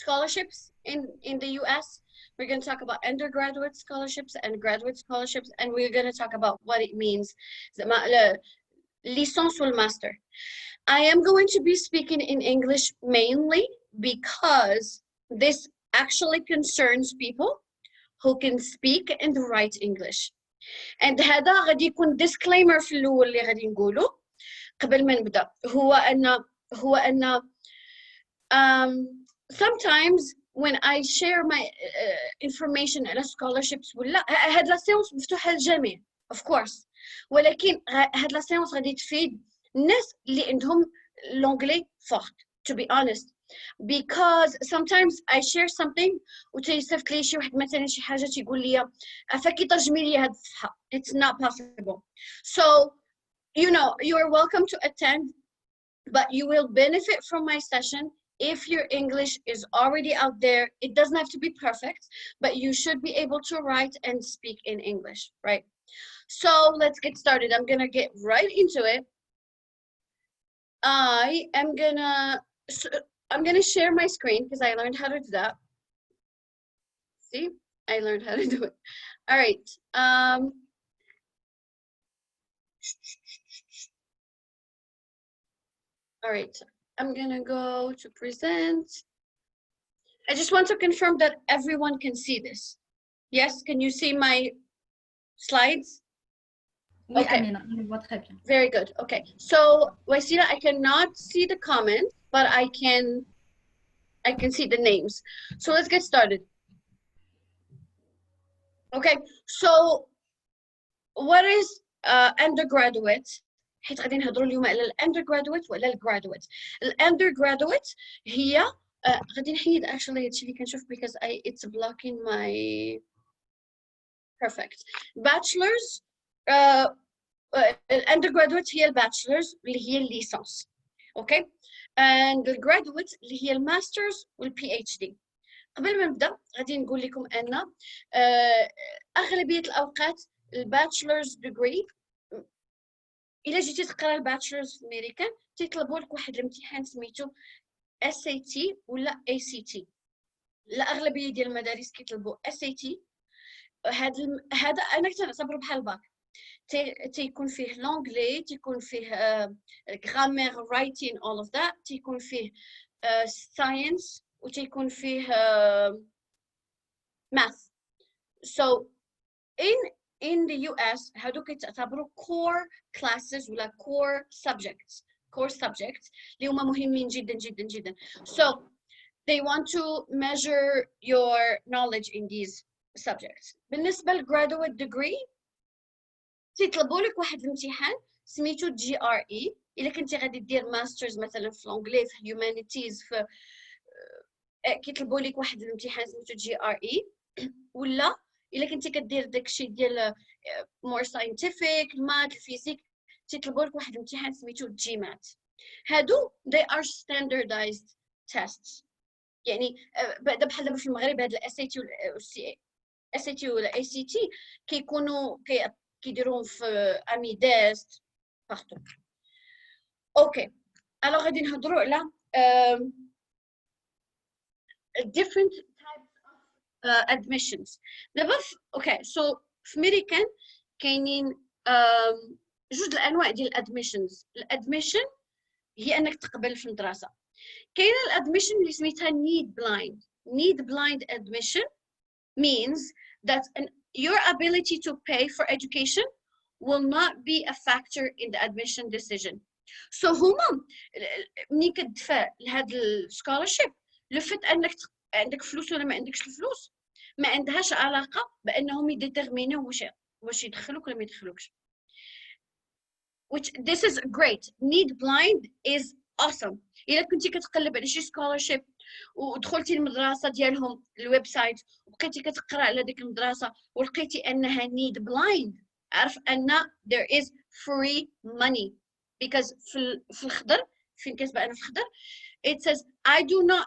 scholarships in the US. We're going to talk about undergraduate scholarships and graduate scholarships, and we're going to talk about what it means. Licence or master. I am going to be speaking in English mainly because this actually concerns people who can speak and write English. And هذا غادي يكون disclaimer في الأول اللي غادي نقوله قبل ما نبدأ هو أن sometimes when I share my information على scholarships ولا هاد لا سيونس مفتوحة للجميع of course ولكن هاد لا سيونس غادي تفيد الناس اللي عندهم l'anglais fort to be honest because sometimes I share something وتيصيفط لي شي واحد مثلا شي حاجة تيقول لي فكي ترجمي لي هاد الصفحة it's not possible so you know you are welcome to attend but you will benefit from my session if your English is already out there. It doesn't have to be perfect, but you should be able to write and speak in English, right? So let's get started. I'm gonna get right into it. I'm gonna share my screen because I learned how to do that. See, I learned how to do it. All right. All right. I'm gonna go to present. I just want to confirm that everyone can see this. Yes, can you see my slides? Oui, okay. Amina, on le voit très bien. Very good. Okay. So, Waisila, I cannot see the comments, but I can see the names. So let's get started. Okay. So what is undergraduate? حيت غادي نهضروا اليوم على الاندرجرادويت ولا الجرادويت. الاندرجرادويت هي غادي نحيد actually هادشي اللي كنشوف because it's blocking my perfect. Bachelors الاندرجرادويت هي الباتشلرز اللي هي الليسانس. اوكي and الجرادويت اللي هي الماسترز والبي اتش دي. قبل ما نبدا غادي نقول لكم ان اغلبيه الاوقات الباتشلرز ديجري الا جيتي تقرا الباتشلرز في امريكا تيطلبوا لك واحد الامتحان سميتو SAT ولا ACT. لا اغلبيه ديال المدارس كيطلبوا SAT. هذا انا كنعتبره بحال الباك. تيكون فيه لونجلي تيكون فيه grammar writing all of that تيكون فيه science وتيكون فيه math. So in the US هادو كيتعتبروا core classes ولا core subjects اللي هما مهمين جدا جدا جدا. So they want to measure your knowledge in these subjects. بالنسبة للgraduate degree تيطلبوا لك واحد الامتحان سميتو GRE. الا كنتي غادي دير ماسترز مثلا في الانجلي في هيومانيتيز في كيطلبوا لك واحد الامتحان سميتو GRE ولا الا كنتي كدير داكشي ديال more scientific المات الفيزيك تيطلبوا لك واحد الامتحان سميتو GMAT. هادو they are standardized tests. يعني بحال دابا في المغرب هاد SAT ولا ACT كيكونوا كيديروهم في اميداست بارتو. اوكي الو غادي نهضروا على different types of admissions. دابا اوكي سو في امريكان كاينين جوج الانواع ديال الادميشنز. الادميشن هي انك تقبل في المدرسه. كاينه الادميشن اللي سميتها need blind admission means that your ability to pay for education will not be a factor in the admission decision. So هما ملي كتدفع لهاد السكولارشيب لو فيت انك عندك فلوس ولا ما عندكش الفلوس ما عندهاش علاقه بانهم يديتيرمينيو واش يدخلوك ولا ما يدخلوكش. which this is great. Need blind is awesome. الا كنتي كتقلب على شي سكولارشيب ودخلتي المدرسه ديالهم الويب سايت وبقيتي كتقرا على ديك المدرسه ولقيتي انها need blind عرف ان there is free money because في الخضر فين كتبان انا في الخضر it says I do not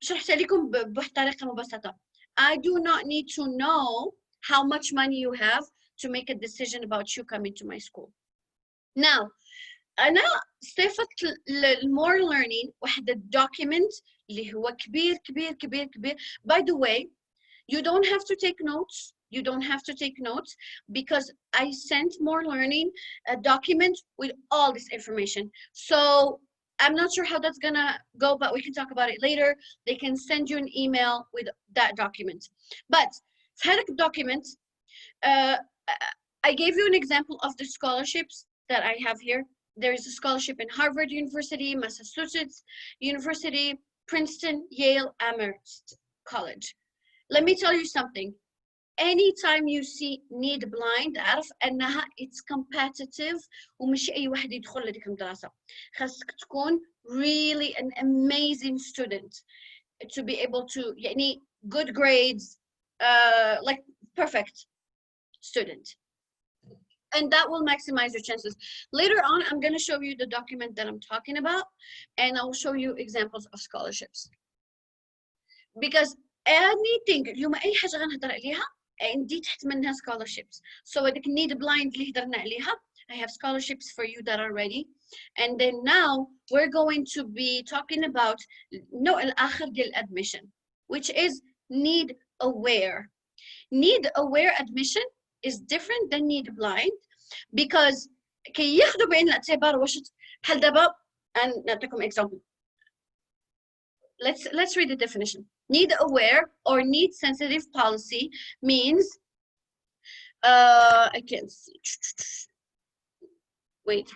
شرحت لكم بواحد الطريقه مبسطه. I do not need to know how much money you have to make a decision about you coming to my school. Now انا صيفط المور ليرنينج واحد الدوكيمنت اللي هو كبير كبير كبير كبير. By the way, you don't have to take notes. You don't have to take notes because I sent more learning a document with all this information. So I'm not sure how that's gonna go, but we can talk about it later. They can send you an email with that document. But for the document, uh, I gave you an example of the scholarships that I have here. There is a scholarship in Harvard University, Massachusetts University, Princeton, Yale, Amherst College. Let me tell you something. Anytime you see need blind اعرف انها it's competitive ومش اي واحد يدخل لديك المدرسة. خاصك تكون really an amazing student to be able to يعني good grades, like perfect student. And that will maximize your chances. Later on, I'm going to show you the document that I'm talking about, and I will show you examples of scholarships. Because anything اليوم أي حاجة غنهضر عليها عندي تحت منها scholarships. So هذيك need blind اللي هضرنا عليها, I have scholarships for you that are ready. And then now we're going to be talking about النوع الآخر ديال admission, which is need aware. Need aware admission is different than need blind because كي ياخدوا بعين الاعتبار واش بحال دابا نعطيكم example. Let's read the definition. Need aware or need sensitive policy means I can't see. Wait.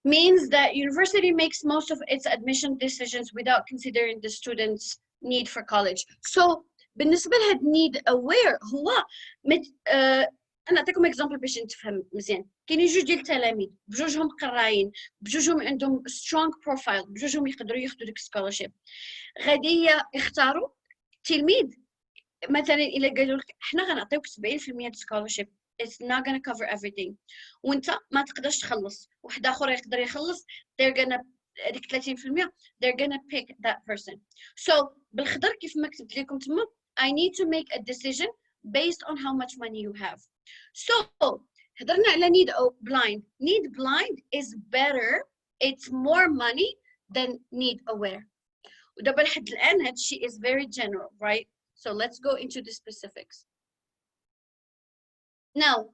Means that university makes most of its admission decisions without considering the student's need for college. So بالنسبة لهاد need aware هو أنا أعطيكم example باش نتفهم مزيان. كاينين جوج ديال التلاميذ بجوجهم قرايين بجوجهم عندهم strong profile بجوجهم يقدروا ياخذوا ديك scholarship. غادي يختاروا تلميذ مثلا إلا قالوا لك حنا غنعطيوك 70% scholarship, it's not gonna cover everything. وانت ما تقدرش تخلص, واحد آخر يقدر يخلص, they're gonna هذيك 30% they're gonna pick that person. So بالخضر كيف ما كتبت لكم تما, I need to make a decision based on how much money you have. So هضرنا على need blind. Need blind is better, it's more money than need aware. ودابا لحد الآن هاد الشيء is very general, right? So let's go into the specifics. Now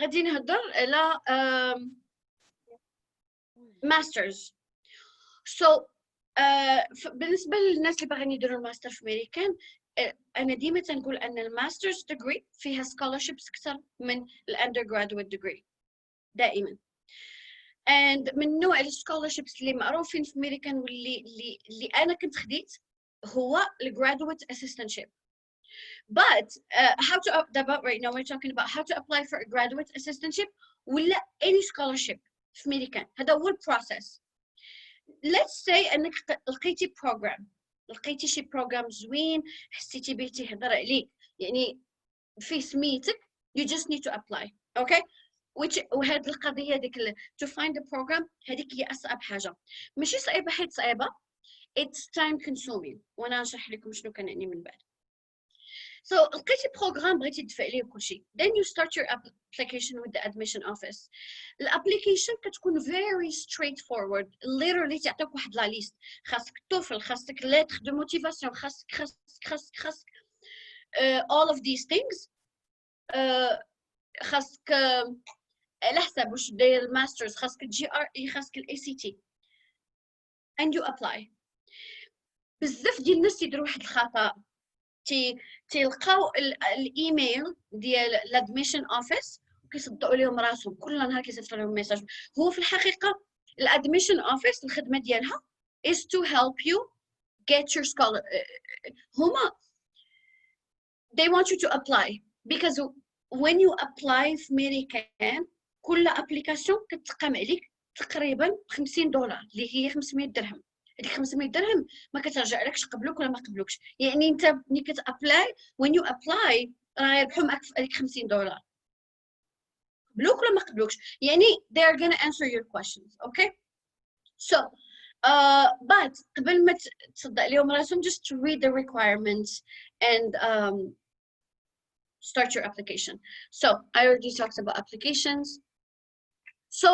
غادي نهضر على masters. So بالنسبة للناس اللي باغيين يديروا الماستر في أمريكان, أنا ديما تنقول أن الماسترز degree فيها scholarships أكثر من undergraduate degree دائما. And من نوع scholarships اللي معروفين في أمريكان واللي أنا كنت خديت هو graduate assistantship. But how to right now we're talking about how to apply for a graduate assistantship ولا any scholarship في أمريكان. هذا هو process. Let's say أنك لقيتي شي program زوين حسيتي بيه تيهضر عليك يعني في سميتك, you just need to apply, okay? وهاد القضية ديك to find a program هذيك هي أصعب حاجة. ماشي صعيبة حيت صعيبة, it's time consuming, وأنا نشرح لكم شنو كنعني من بعد. So لقيتي program بغيتي تدفع عليه كل شيء, then you start your application with the admission office. الابليكيشن كتكون very straightforward, literally تعطيك واحد لا ليست, خاصك توفل, خاصك lettre de motivation, خاصك all of these things. خاصك على حسب واش داير الماسترز, خاصك GRE, خاصك ACT, and you apply. بزاف ديال الناس يديروا واحد الخطأ, تلقاو الايميل ديال الادميشن اوفيس وكيصدقوا لهم راسهم كل نهار كيصيفط لهم ميساج. هو في الحقيقه الادميشن اوفيس الخدمه ديالها is to help you get your scholar. هما they want you to apply because when you apply في أمريكان كل ابليكاسيون كتقام عليك تقريبا $50 اللي هي 500 درهم. هذيك 500 درهم ما كترجع لكش قبلوك ولا ما قبلوكش, يعني انت ملي كتابلاي when you apply راه يربحوا معك هذيك $50 قبلوك ولا ما قبلوكش, يعني they are gonna answer your questions, okay? So but قبل ما تصدق لهم راسهم just to read the requirements and start your application. So I already talked about applications. So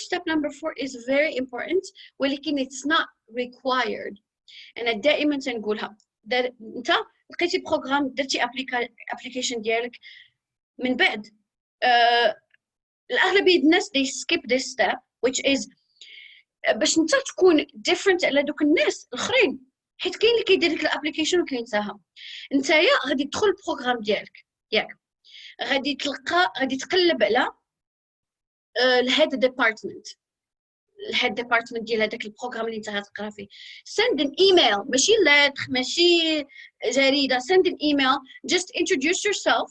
step number 4 is very important, ولكن it's not required. أنا دائما تنقولها أنت لقيتي بروغرام درتي application ديالك من بعد الأغلبية الناس they skip this step which is باش أنت تكون different على دوك الناس الآخرين، حيت كاين اللي كيدير لك الابليكيشن وكينساها. نتايا غادي تدخل البروغرام ديالك ياك، غادي تقلب على الهيد ديبارتمنت ديال هذاك البروغرام اللي انت غتقرا فيه. send an email، ماشي lettre ماشي جريده، send an email. just introduce yourself,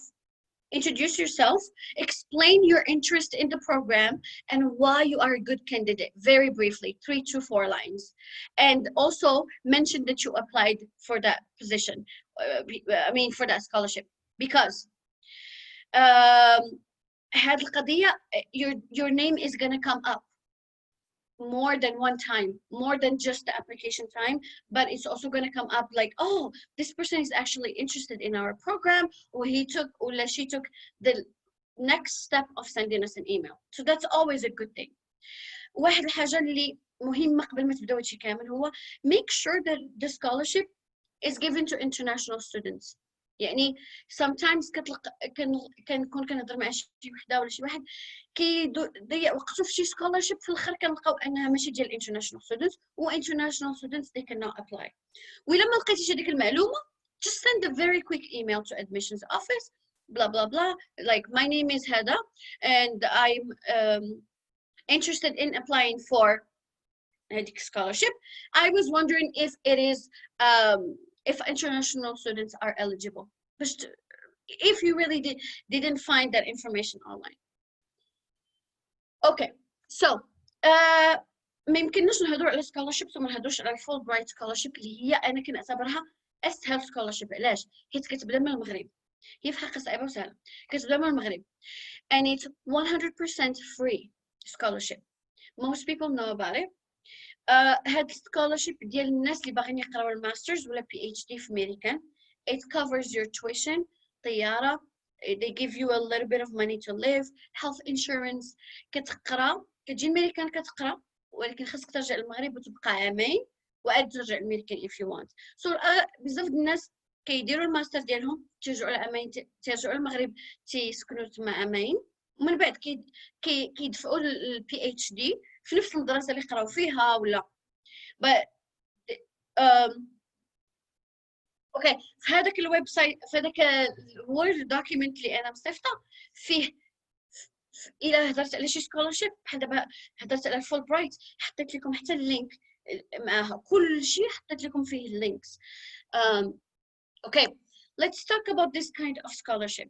explain your interest in the program and why you are a good candidate, very briefly, 3 to 4 lines, and also mention that you applied for that position, for that scholarship, because هاد القضية your name is going to come up more than one time, more than just the application time, but it's also going to come up like, oh, this person is actually interested in our program, or she took the next step of sending us an email. So that's always a good thing. واحد الحاجة اللي مهمة قبل ما تبداو هادشي كامل هو make sure that the scholarship is given to international students. يعني sometimes كنكون كنهضر مع شي وحده ولا شي واحد كيضيع وقته في شي scholarship، في الاخر كنلقاو انها ماشي ديال international students، و international students they cannot apply. وإلا ما لقيتيش هذيك المعلومه just send a very quick email to admissions office blah blah blah, like my name is Hada and I'm interested in applying for هذيك scholarship. I was wondering if it is if international students are eligible, but if you really didn't find that information online. Okay, so ما يمكنناش نهضروا على scholarships وما نهضروش على Fulbright scholarship اللي هي انا كنعتبرها اسهل scholarship. علاش؟ حيت كتبدا من المغرب، هي في حقها صعيبه وسهله، كتبدا من المغرب and it's 100% free scholarship. Most people know about it. هاد scholarship ديال الناس اللي باغيين يقراو الماسترز ولا PhD في أمريكان. It covers your tuition، طيارة، they give you a little bit of money to live, health insurance. كتقرا كتجي أمريكان كتقرا، ولكن خاصك ترجع للمغرب وتبقى عامين وعاد ترجع لأمريكان if you want. So بزاف د الناس كيديروا الماستر ديالهم تيرجعوا لعامين، تيرجعوا للمغرب تيسكنوا تما عامين، ومن بعد كيدفعوا ال PhD في نفس المدرسة اللي قراو فيها ولا. but اوكي في هذاك الويب سايت، في هذاك الوورد دوكيمنت اللي انا مصيفطه فيه، الا هضرت على شي سكولارشيب بحال دابا هضرت على فول برايت حطيت لكم حتى اللينك معاها، كل شيء حطيت لكم فيه اللينكس. okay, let's talk about this kind of scholarship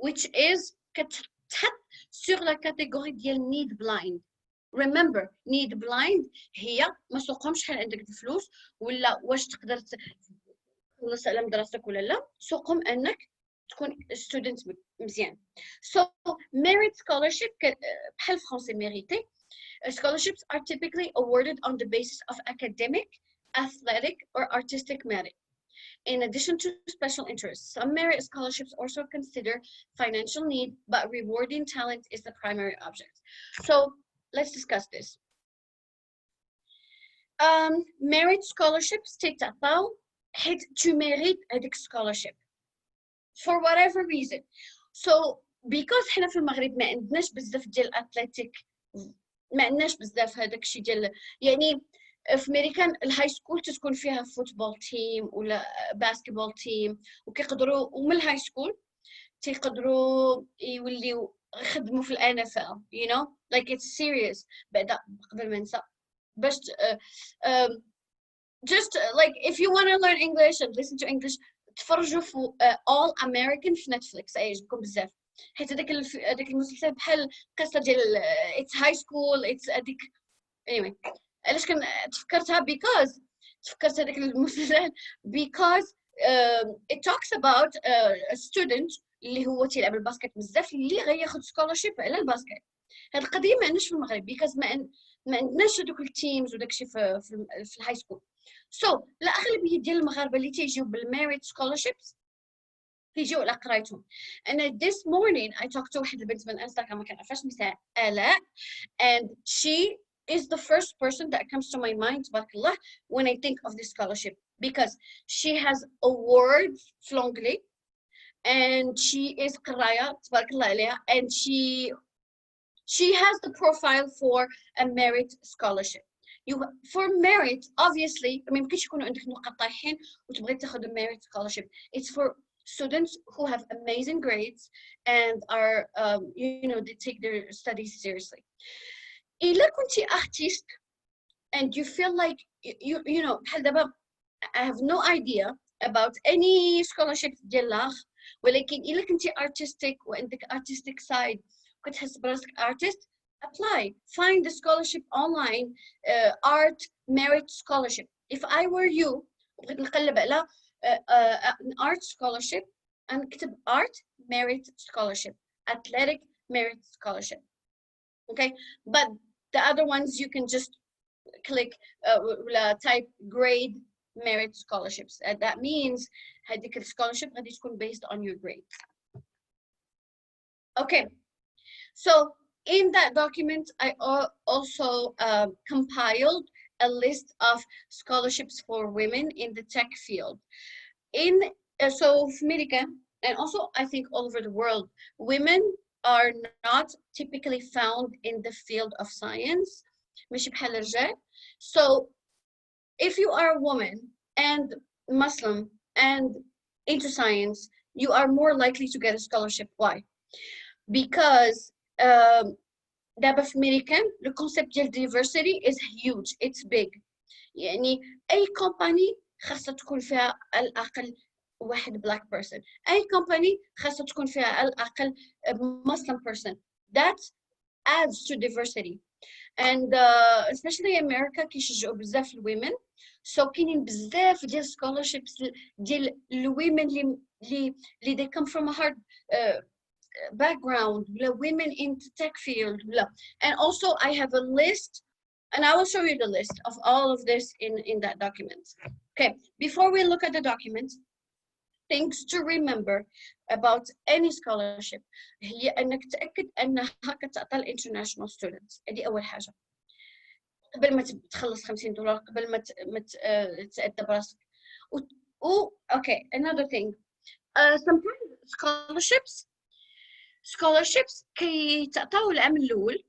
which is كتحط sur la catégorie ديال need blind. remember need blind هي ما سوقهمش شحال عندك الفلوس ولا واش تقدر تخلص على مدرستك ولا لا، سوقهم انك تكون student مزيان. so merit scholarship بحال فرونسي ميريتي scholarships are typically awarded on the basis of academic, athletic or artistic merit. In addition to special interests, some merit scholarships also consider financial need, but rewarding talent is the primary object. So let's discuss this. Merit scholarships تعطاو حيت tu mérites هذيك scholarship for whatever reason. So because حنا في المغرب ما عندناش بزاف ديال الاتليتيك، ما عندناش بزاف هذاك الشيء ديال، يعني في أمريكان الهاي سكول تكون فيها فوتبول تيم ولا باسكتبول تيم، وكيقدروا ومن الهاي سكول تيقدروا يوليو يخدموا في ال NFL, you know, like it's serious. بعدا قبل ما ننسى باش just like if you want to learn English and listen to English تفرجوا في All American في نتفليكس، يعجبكم بزاف، حيت هذاك المسلسل بحال قصه ديال it's high school it's هذيك anyway. علاش تفكرتها because تفكرت هذاك المسلسل because it talks about a student اللي هو تيلعب الباسكت بزاف اللي غياخد scholarship على الباسكت. هاد القضيه ما عندناش في المغرب because ما عندناش دوك التيمز وداكشي في الهاي سكول. so الاغلبيه ديال المغاربه اللي تيجيو بالميريت scholarships فيجيو ولا قرايتهم. أنا this morning I talked to واحد البنت من انستغرام ما كنعرفهاش اسمها آلاء and she is the first person that comes to my mind تبارك الله when I think of this scholarship because she has awards flongly and she is قراية تبارك الله عليها and she has the profile for a merit scholarship. For merit, obviously, ما يمكنش يكونوا عندك نقاط طايحين وتبغي تاخذ a merit scholarship. It's for students who have amazing grades and are, they take their studies seriously. إلا كنتي artist and you feel like you know بحال دابا I have no idea about any scholarship ديال الأخ ولكن إلا كنتي artistic وعندك artistic side كتحس براسك artist apply find the scholarship online art merit scholarship. If I were you بغيت نقلب على an art scholarship نكتب art merit scholarship athletic merit scholarship. Okay, but the other ones you can just click type grade merit scholarships and that means هذيك السكولارشيب غادي تكون based on your grades. Okay, so in that document I also compiled a list of scholarships for women in the tech field. So في America and also I think all over the world, women are not typically found in the field of science. ماشي بحال الرجال. So if you are a woman and Muslim and into science, you are more likely to get a scholarship. Why? Because دابا في American the concept ديال diversity is huge, it's big. يعني أي company خاصها تكون فيها على الأقل واحد black person. أي company خاصها تكون فيها على الأقل Muslim person. That adds to diversity. And especially America كيشجعوا بزاف الwomen. So كاينين بزاف ديال scholarships ديال الwomen اللي they come from a hard background, women in the tech field. And also I have a list and I will show you the list of all of this in that document. Okay, before we look at the document, things to remember about any scholarship هي أنك تأكد أنها كتعطى international students. هذه أول حاجة. قبل ما تخلص $50 قبل ما تأدى براسك. Okay, another thing. Sometimes scholarships كيتعطاو العام الأول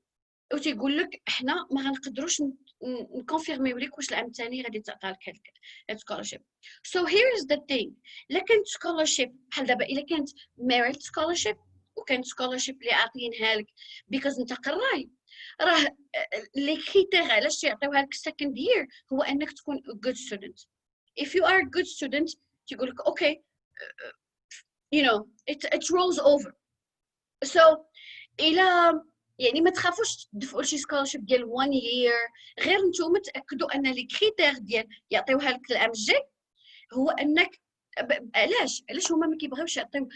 وتيقول لك احنا ما غنقدروش نكونفيرميو لك واش العام الثاني غادي تعطى لك هاد scholarship. So here is the thing. إلا كانت scholarship بحال دابا إلا كانت merit scholarship وكانت scholarship اللي عاطينها لك because انت قراي راه لي كريتير علاش يعطيوها لك second year هو انك تكون a good student. If you are a good student تيقول لك okay it rolls over. So إلا يعني ما تخافوش تدفعوا شي سكولارشيب ديال 1 year غير نتوما تاكدوا ان لي كريتير ديال يعطيوها لك العام الجاي هو انك علاش هما ما كيبغيوش يعطيو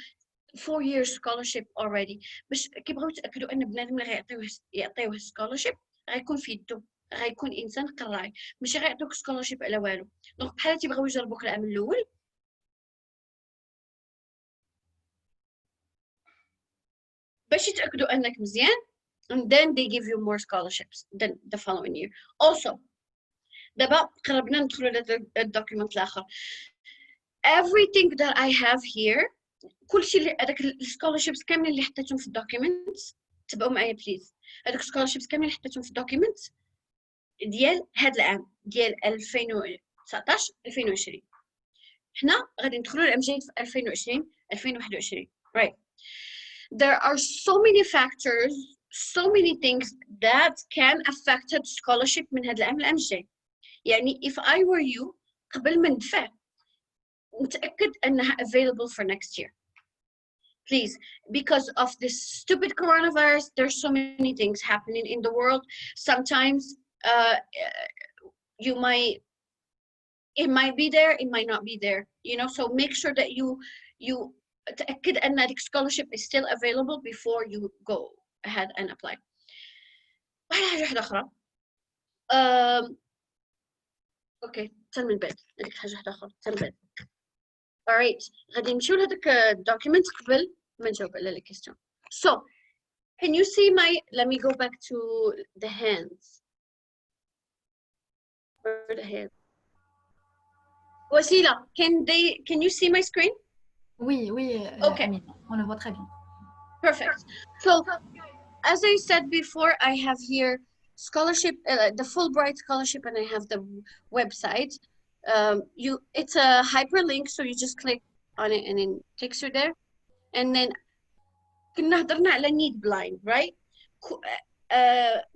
4 years scholarship already باش كيبغيو يتاكدوا ان بنادم اللي يعطيوه سكولارشيب غيكون في يدو غيكون انسان قراي ماشي غيعطيوك سكولارشيب على والو. دونك بحال تيبغيو يجربوك العام الاول باش يتاكدوا انك مزيان and then they give you more scholarships than the following year. Also دابا قربنا ندخلوا على الدوكيمنت الاخر. Everything that I have here كلشي اللي هذاك السكولارشيبس كاملين اللي حطيتهم في الدوكيمنت تبعوا معايا بليز. هذوك السكولارشيبس كاملين اللي حطيتهم في الدوكيمنت ديال هذا العام ديال 2019 2020 حنا غادي ندخلوا العام الجاي في 2020 2021 right. There are so many factors, so many things that can affect the scholarship من هذا العام الجاي. يعني if I were you قبل ما ندفع نتأكد أنها available for next year. Please, because of this stupid coronavirus, there's so many things happening in the world. Sometimes it might be there, it might not be there, so make sure that you تأكد أن the scholarship is still available before you go ahead and apply. حاجة أخرى. Okay, تل من بعد. هذيك حاجة أخرى. تل من بعد. alright غادي نمشيو لهذاك الدوكيمنت قبل ما نجاوب على لي كيستيون. So can you see my, let me go back to the hands. Where are the hands? Wasila, can you see my screen? Oui, oui, Okay. Amina, on le voit très bien. Perfect. So as I said before, I have here scholarship, the Fulbright scholarship, and I have the website. It's a hyperlink, so you just click on it and then takes you there. And then كنا هضرنا على need blind, right?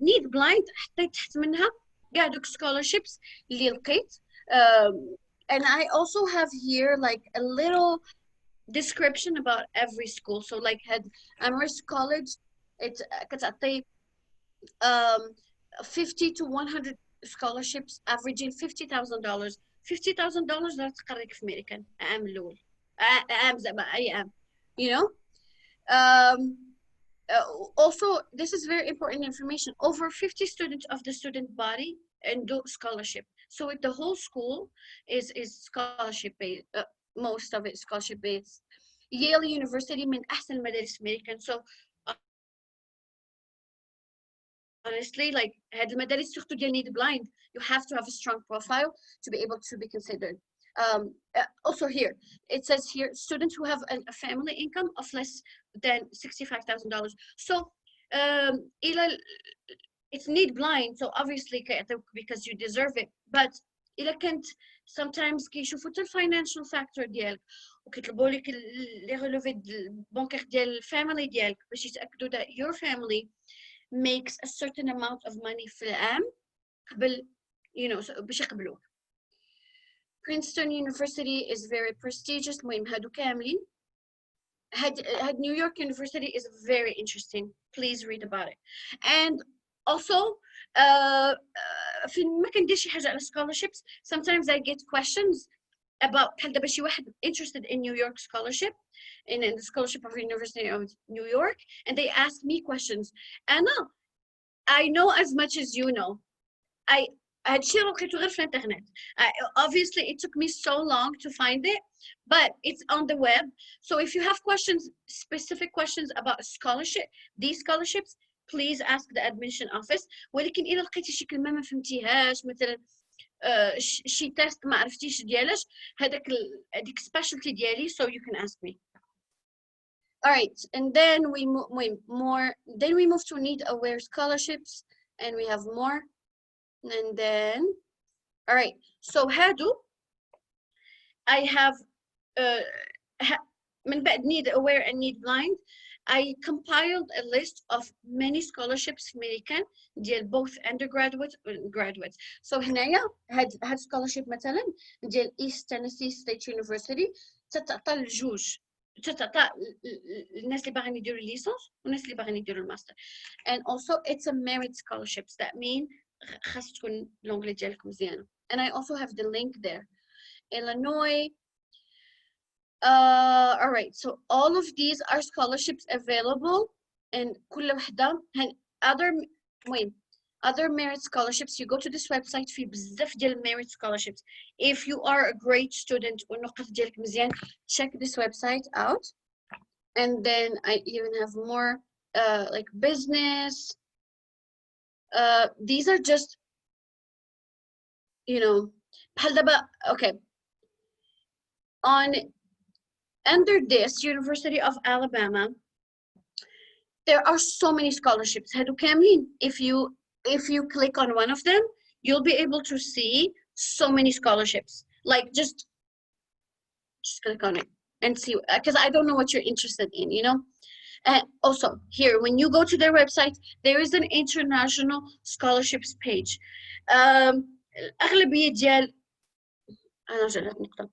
need blind حطيت تحت منها كاع دوك scholarships اللي لقيت. And I also have here like a little description about every school. So like had Amherst College, it's كتعطي 50 to 100 scholarships averaging $50,000. $50,000 لا تقريك في أمريكان عام الأول عام زعما أي عام, you know. Also, this is very important information. Over 50 students of the student body and do scholarship. So the whole school is scholarship based. Most of it scholarship based. Yale University من أحسن المدارس American. So honestly, like had المدارس surtout ديال need blind, you have to have a strong profile to be able to be considered. Also here, it says here, students who have a family income of less than $65,000. So it's need blind, so obviously because you deserve it. But إلا كنت sometimes كيشوفوا حتى الفاينانشال فاكتور ديالك وكيطلبوا لك لي ريلوفي البنكير ديال الفاميلي ديالك باش يتاكدوا that your family makes a certain amount of money في العام قبل, you know, باش يقبلوك. Princeton University is very prestigious. المهم هادو كاملين. had New York University is very interesting. Please read about it. And also فين ما كندير شي حاجة على scholarships, sometimes I get questions about بحال دابا شي واحد interested in New York scholarship in the scholarship of University of New York, and they ask me questions. Anna, I know as much as you know. هادشي لقيتو غير في الانترنت. Obviously it took me so long to find it, but it's on the web. So if you have questions, specific questions about scholarship, these scholarships, please ask the admission office. ولكن إلا لقيتي شي كلمة ما فهمتيهاش, مثلا شي تيست ما عرفتيش ديالاش, هذيك specialty ديالي, so you can ask me. All right, and then we move to need aware scholarships, and we have more. And then, all right, so هادو I have من بعد need aware and need blind, I compiled a list of many scholarships American ديال both undergraduate and graduates. So هنايا هاد scholarship مثلا ديال East Tennessee State University تتعطى لجوج, تتعطى الناس اللي باغيين يديروا الليسانس والناس اللي باغيين يديروا الماستر. And also it's a merit scholarships, that mean خاص تكون لونجلي ديالك مزيانه. And I also have the link there. Illinois. All right, so all of these are scholarships available, and كل وحده other merit scholarships. You go to this website في بزاف ديال merit scholarships. If you are a great student والنقط ديالك مزيان, check this website out. And then I even have more like business. These are just, you know, okay. Under this University of Alabama, there are so many scholarships. هادو كاملين. If you click on one of them, you'll be able to see so many scholarships. Like just click on it and see, because I don't know what you're interested in, you know. And also here, when you go to their website, there is an international scholarships page. الأغلبية ديال أنا جات نقطة.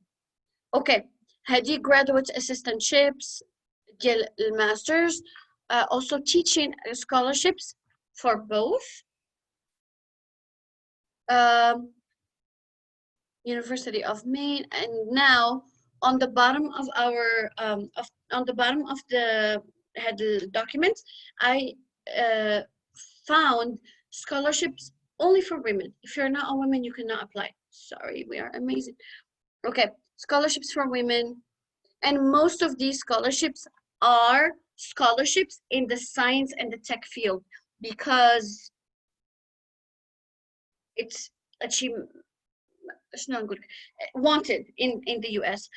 Okay, هذه graduate assistantships ديال الماستers, also teaching scholarships for both. University of Maine, and now on the bottom of our on the bottom of the document, I found scholarships only for women. If you're not a woman, you cannot apply. Sorry, we are amazing. Okay, scholarships for women, And most of these scholarships are scholarships in the science and the tech field because it's achievement wanted in the US.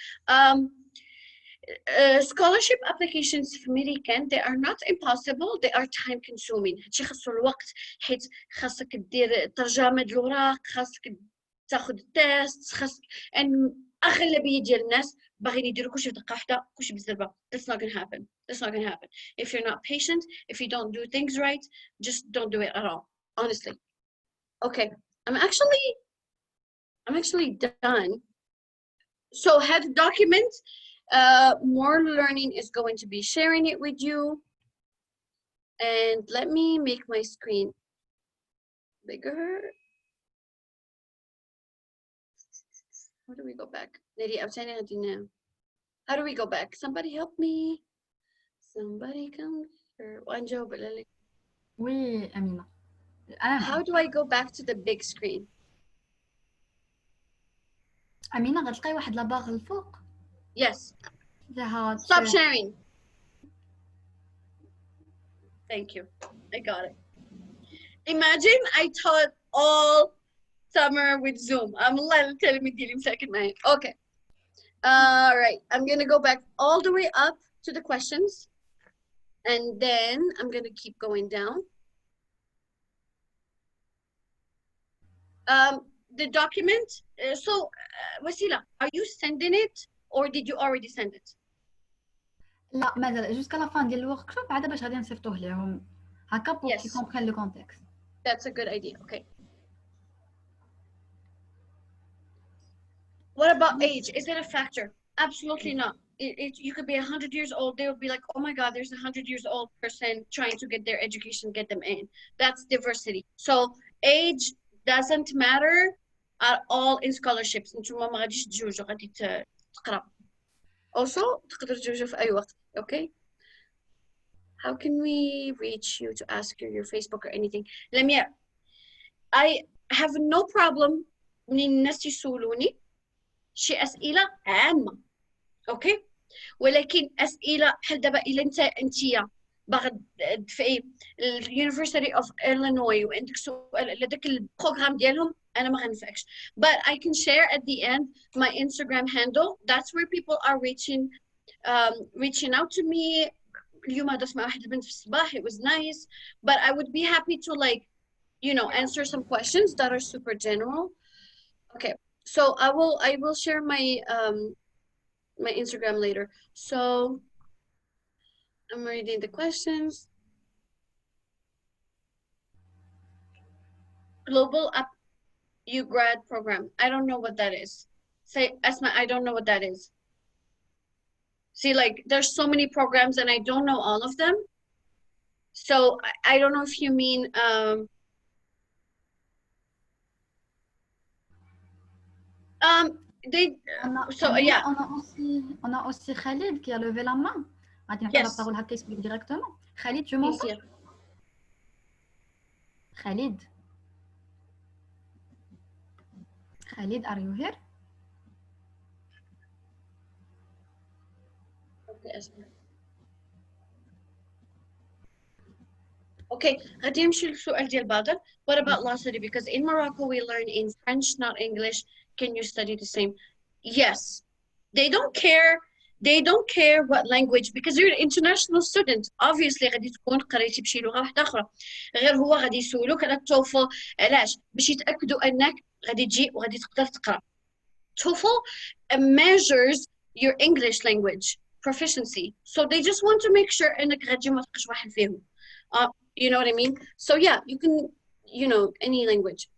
Scholarship applications في American they are not impossible, they are time consuming. هادشي خاصو الوقت حيت خاصك دير ترجمة الأوراق، خاصك تاخد التيست، خاصك ان اغلبيه ديال الناس باغيين يديروا كلشي في دقه واحده كلشي بالزربه. That's not gonna happen. That's not gonna happen. If you're not patient, if you don't do things right, just don't do it at all, honestly. Okay, I'm actually done. So head document, more learning is going to be sharing it with you. And let me make my screen bigger. How do we go back? How do we go back? Somebody help me. Somebody come here. Oui, Amina. How do I go back to the big screen? أمينة غتلقاي واحد لاباغ الفوق. Yes. فيها Stop sharing. Thank you. I got it. Imagine I taught all summer with Zoom. I'm telling me dealing second man. Okay. All right. I'm gonna go back all the way up to the questions, and then I'm gonna keep going down. The document. So, Wasila, are you sending it, or did you already send it? لا مازال جوسكا لا فان ديال الورك شوب عاد باش غادي نصيفطوه ليهم هكا بور كي كومبرين لو كونتكست. That's a good idea. Okay. What about age? Is it a factor? Absolutely not. You could be 100 years old. They would be like, oh my God, there's a 100 years old person trying to get their education, get them in. That's diversity. So age doesn't matter at all in scholarships. Also, okay? How can we reach you to ask you your Facebook or anything? I have no problem منين الناس يسولوني شي أسئلة عامة، أوكي؟ ولكن أسئلة بحال دابا إلا أنتيا باغا في University of Illinois وعندك سؤال على داك البروغرام ديالهم أنا ما غنفعكش. But I can share at the end my Instagram handle. That's where people are reaching out to me. اليوم هضرت مع واحد البنت في الصباح. It was nice. But I would be happy to like, you know, answer some questions that are super general. Okay. So I will share my my Instagram later. So I'm reading the questions. Global Up You Grad Program. I don't know what that is. Say Esma, I don't know what that is. See, like there's so many programs and I don't know all of them. So I don't know if you mean they so yeah. On a aussi Khalid qui a levé la main. غادي نعطي la parole هكا يسبق directement. Khalid, tu m'entends? Khalid. Khalid, are you here? Okay, غادي نمشي للسؤال ديال بدر. What about law study? Because in Morocco we learn in French, not English. Can you study the same? Yes. They don't care. They don't care what language, because you're an international student. Obviously غادي تكون قريتي بشي لغة واحدة أخرى. غير هو غادي يسولوك على التوفل علاش؟ باش يتأكدوا أنك غادي تجي وغادي تقدر تقرأ. TOEFL measures your English language proficiency. So they just want to make sure أنك غادي ما تبقاش واحد فيهم. You know what I mean? So yeah, you can, you know, any language.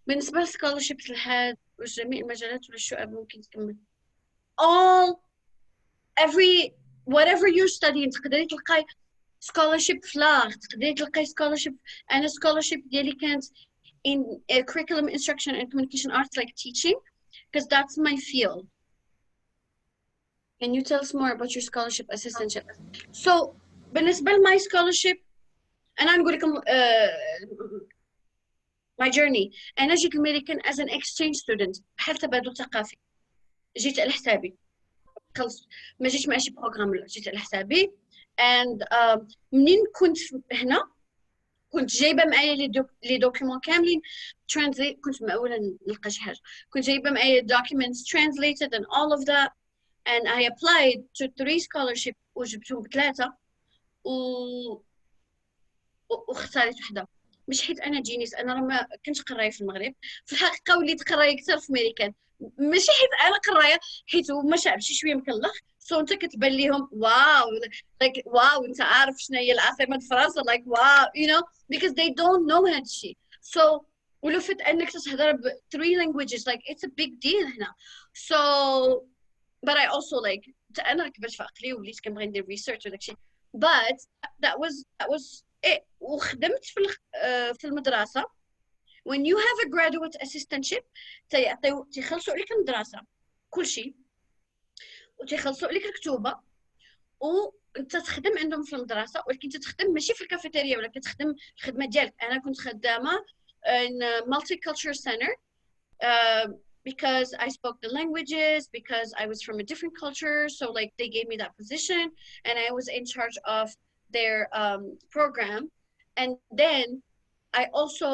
بالنسبة للscholarships لهاد وجميع المجالات والشؤاب ممكن تكمل. Whatever you're studying تقدري تلقاي scholarship فلاغ، تقدري تلقاي scholarship. أنا scholarship ديالي كانت in curriculum instruction and communication arts, like teaching, because that's my field. Can you tell us more about your scholarship assistantship? So بالنسبة لmy scholarship أنا نقول لكم my journey. أنا جيت الأمريكان as an exchange student بحال تبادل ثقافي. جيت على حسابي. خلص ما جيتش ماشي بروغرام، جيت على حسابي. and منين كنت هنا كنت جايبه معايا لي دوكيومون كاملين translate، كنت مأولة نلقى شي حاجه، كنت جايبه معايا documents translated and all of that and I applied to 3 scholarships وجبتهم ب3 واختاريت وحده. مش حيت انا جينيس، انا راه ما كنتش قرايه في المغرب في الحقيقه، وليت قرايه اكثر في امريكان، ماشي حيت انا قرايه، حيت هما شعب شويه مكلخ، سو انت كتبان ليهم واو like واو انت عارف شنو هي العاصمه فرنسا like واو you know because they don't know هاد الشيء. so ولو فت انك تهضر ب 3 languages like it's a big deal هنا. so but I also like انا كبرت في عقلي وليت كنبغي ندير research وداك الشيء but that was it. وخدمت في المدرسه. when you have a graduate assistantship تيخلصوا عليك المدرسه كل شيء وتيخلصوا عليك الكتوبه وانت تخدم عندهم في المدرسه، ولكن تخدم ماشي في الكافيتيريا ولا كتخدم الخدمه ديالك. انا كنت خدامه in multicultural center because I spoke the languages, because I was from a different culture, so like they gave me that position and I was in charge of their program. And then I also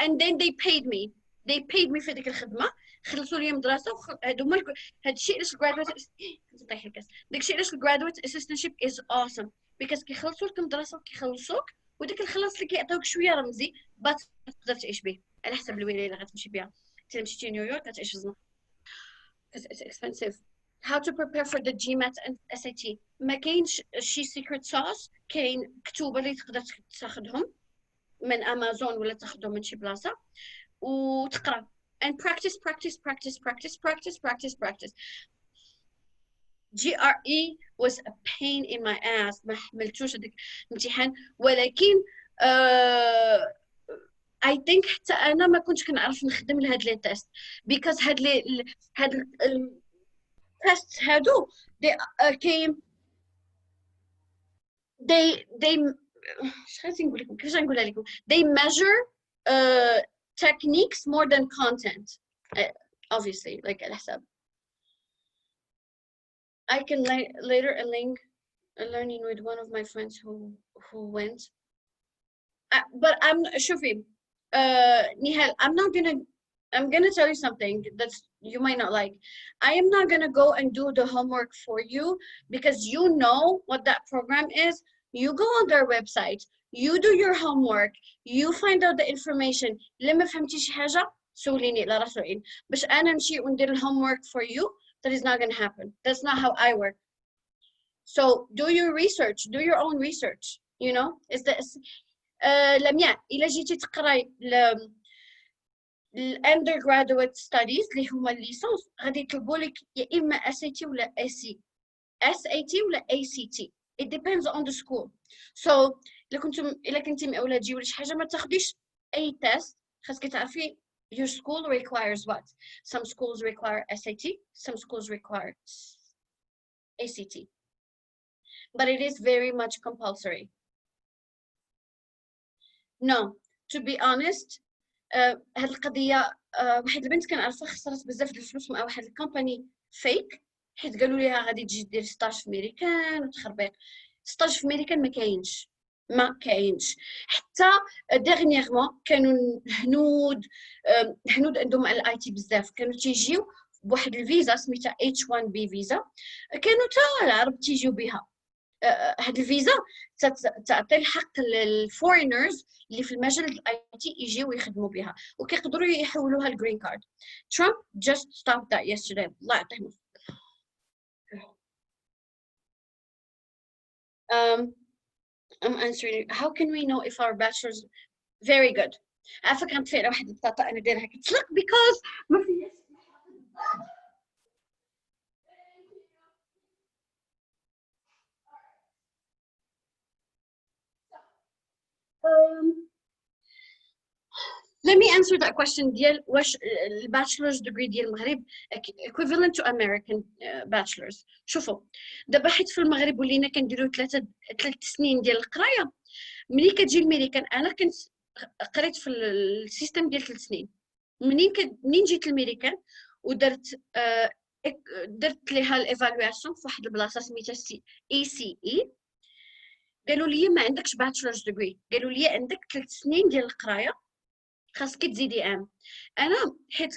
and then they paid me في ديك الخدمه، خلصوا لي مدرسه هادو هاد الشيء علاش graduate نطيح الكاس. داك الشيء علاش graduate assistantship is awesome because كيخلصوا لك المدرسه كيخلصوك وديك الخلاص اللي كيعطيوك شويه رمزي تقدر تعيش به على حسب الولايه اللي غتمشي بها. انت مشيتي نيويورك غتعيش في الزنقه because it's expensive. How to prepare for the GMAT and SAT. ما كاينش شي secret sauce، كاين كتوبه اللي تقدر تاخذهم من امازون ولا تاخذهم من شي بلاصه وتقرا and practice. GRE was a pain in my ass، ما حملتوش هذاك الامتحان، ولكن I think حتى انا ما كنتش كنعرف نخدم لهاد لي تيست because هاد التيست هادو they came they شحال نقول لكم كيفاش نقولها لكم they measure techniques more than content obviously like على حساب. I can later link a learning with one of my friends who went but I'm شوفي Nihal, I'm gonna tell you something that you might not like. I am not gonna go and do the homework for you because you know what that program is. You go on their website, you do your homework, you find out the information. لما فهمتي شي حاجة سوليني لا راه سؤال باش أنا نمشي وندير homework for you. That is not gonna happen. That's not how I work. So do your research, do your own research. You know, is this لمياء إلا جيتي تقراي undergraduate studies اللي هما الليسانس غادي يطلبوا لك يا إما SAT ولا SAT ولا ACT. It depends on the school. So إلا كنتي مأولة تجي ولا شي حاجة ما تاخديش أي تيست، خاصك تعرفي your school requires what. Some schools require SAT, some schools require ACT. But it is very much compulsory. No, to be honest هاد القضيه واحد البنت كنعرفها خسرت بزاف ديال الفلوس مع واحد الكومباني فيك حيت قالوا ليها غادي تجي دير ستاج في امريكان وتخربيق. ستاج في امريكان ما كاينش حتى ديغنيغمون كانوا هنود عندهم على الاي تي بزاف كانوا تيجيو بواحد الفيزا سميتها H1B فيزا، كانوا حتى العرب تيجيو بها. هاد الفيزا تعطي الحق للفورينرز اللي في المجال الاي تي يجيو يخدموا بها وكيقدروا يحولوها الجرين كارد. Trump just stopped that yesterday. الله يعطيهم. I'm answering. How can we know if our bachelors very good. عارفه كانت فيها واحد البطاطا انا دايرها كتسلق because ما فيهاش let me answer that question ديال واش الباتشلرز ديجري ديال المغرب equivalent to American bachelors. شوفوا دابا حيت في المغرب ولينا كنديروا 3 سنين ديال القرايه. ملي كتجي الميريكان انا كنت قريت في السيستم ديال 3 سنين. منين جيت الميريكان ودرت درت ليها الايفالواسيون في واحد البلاصه سميتها ACE. قالوا لي ما عندكش باتشلرز ديجري، قالوا لي عندك 3 سنين ديال القرايه خاصك تزيدي عام. انا حيت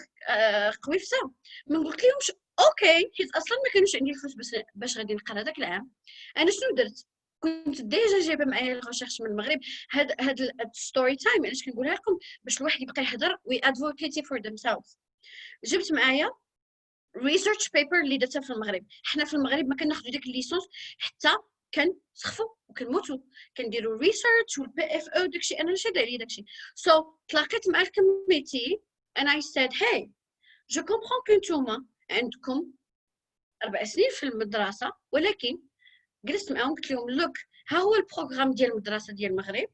قويفه ما قلت لهمش اوكي، حيت اصلا ما كانوش عندي الفلوس باش غادي نقرا هذاك العام. انا شنو درت؟ كنت ديجا جايبه معايا الغوشيرش من المغرب. هاد الستوري تايم علاش كنقولها لكم باش الواحد يبقى يهضر وي ادفوكيتي فور themselves. جبت معايا ريسيرش بيبر اللي درتها في المغرب. حنا في المغرب ما كناخذوا ديك الليسونس حتى كنسخفوا وكنموتوا، كنديروا ريسيرش والبي اف او داكشي. انا شاد عليا داكشي. تلاقيت مع الكوميتي and I said hey je comprends que نتوما عندكم 4 سنين في المدرسه، ولكن جلست معاهم قلت لهم لوك ها هو البروغرام ديال المدرسه ديال المغرب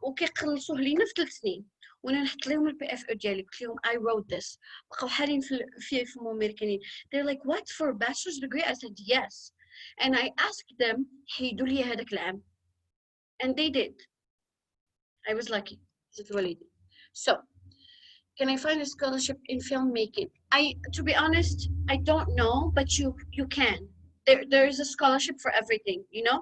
وكيقلصوه لينا في 3 سنين، وانا نحط لهم البي اف او ديالي. قلت لهم I wrote this. بقاو حالين في امريكانيين. they're like what for a bachelor's degree? I said yes and I asked them حيدوا لي هذاك العام and they did. I was lucky. زدت والدي. So can I find a scholarship in filmmaking? To be honest, I don't know, but you can. There is a scholarship for everything, you know?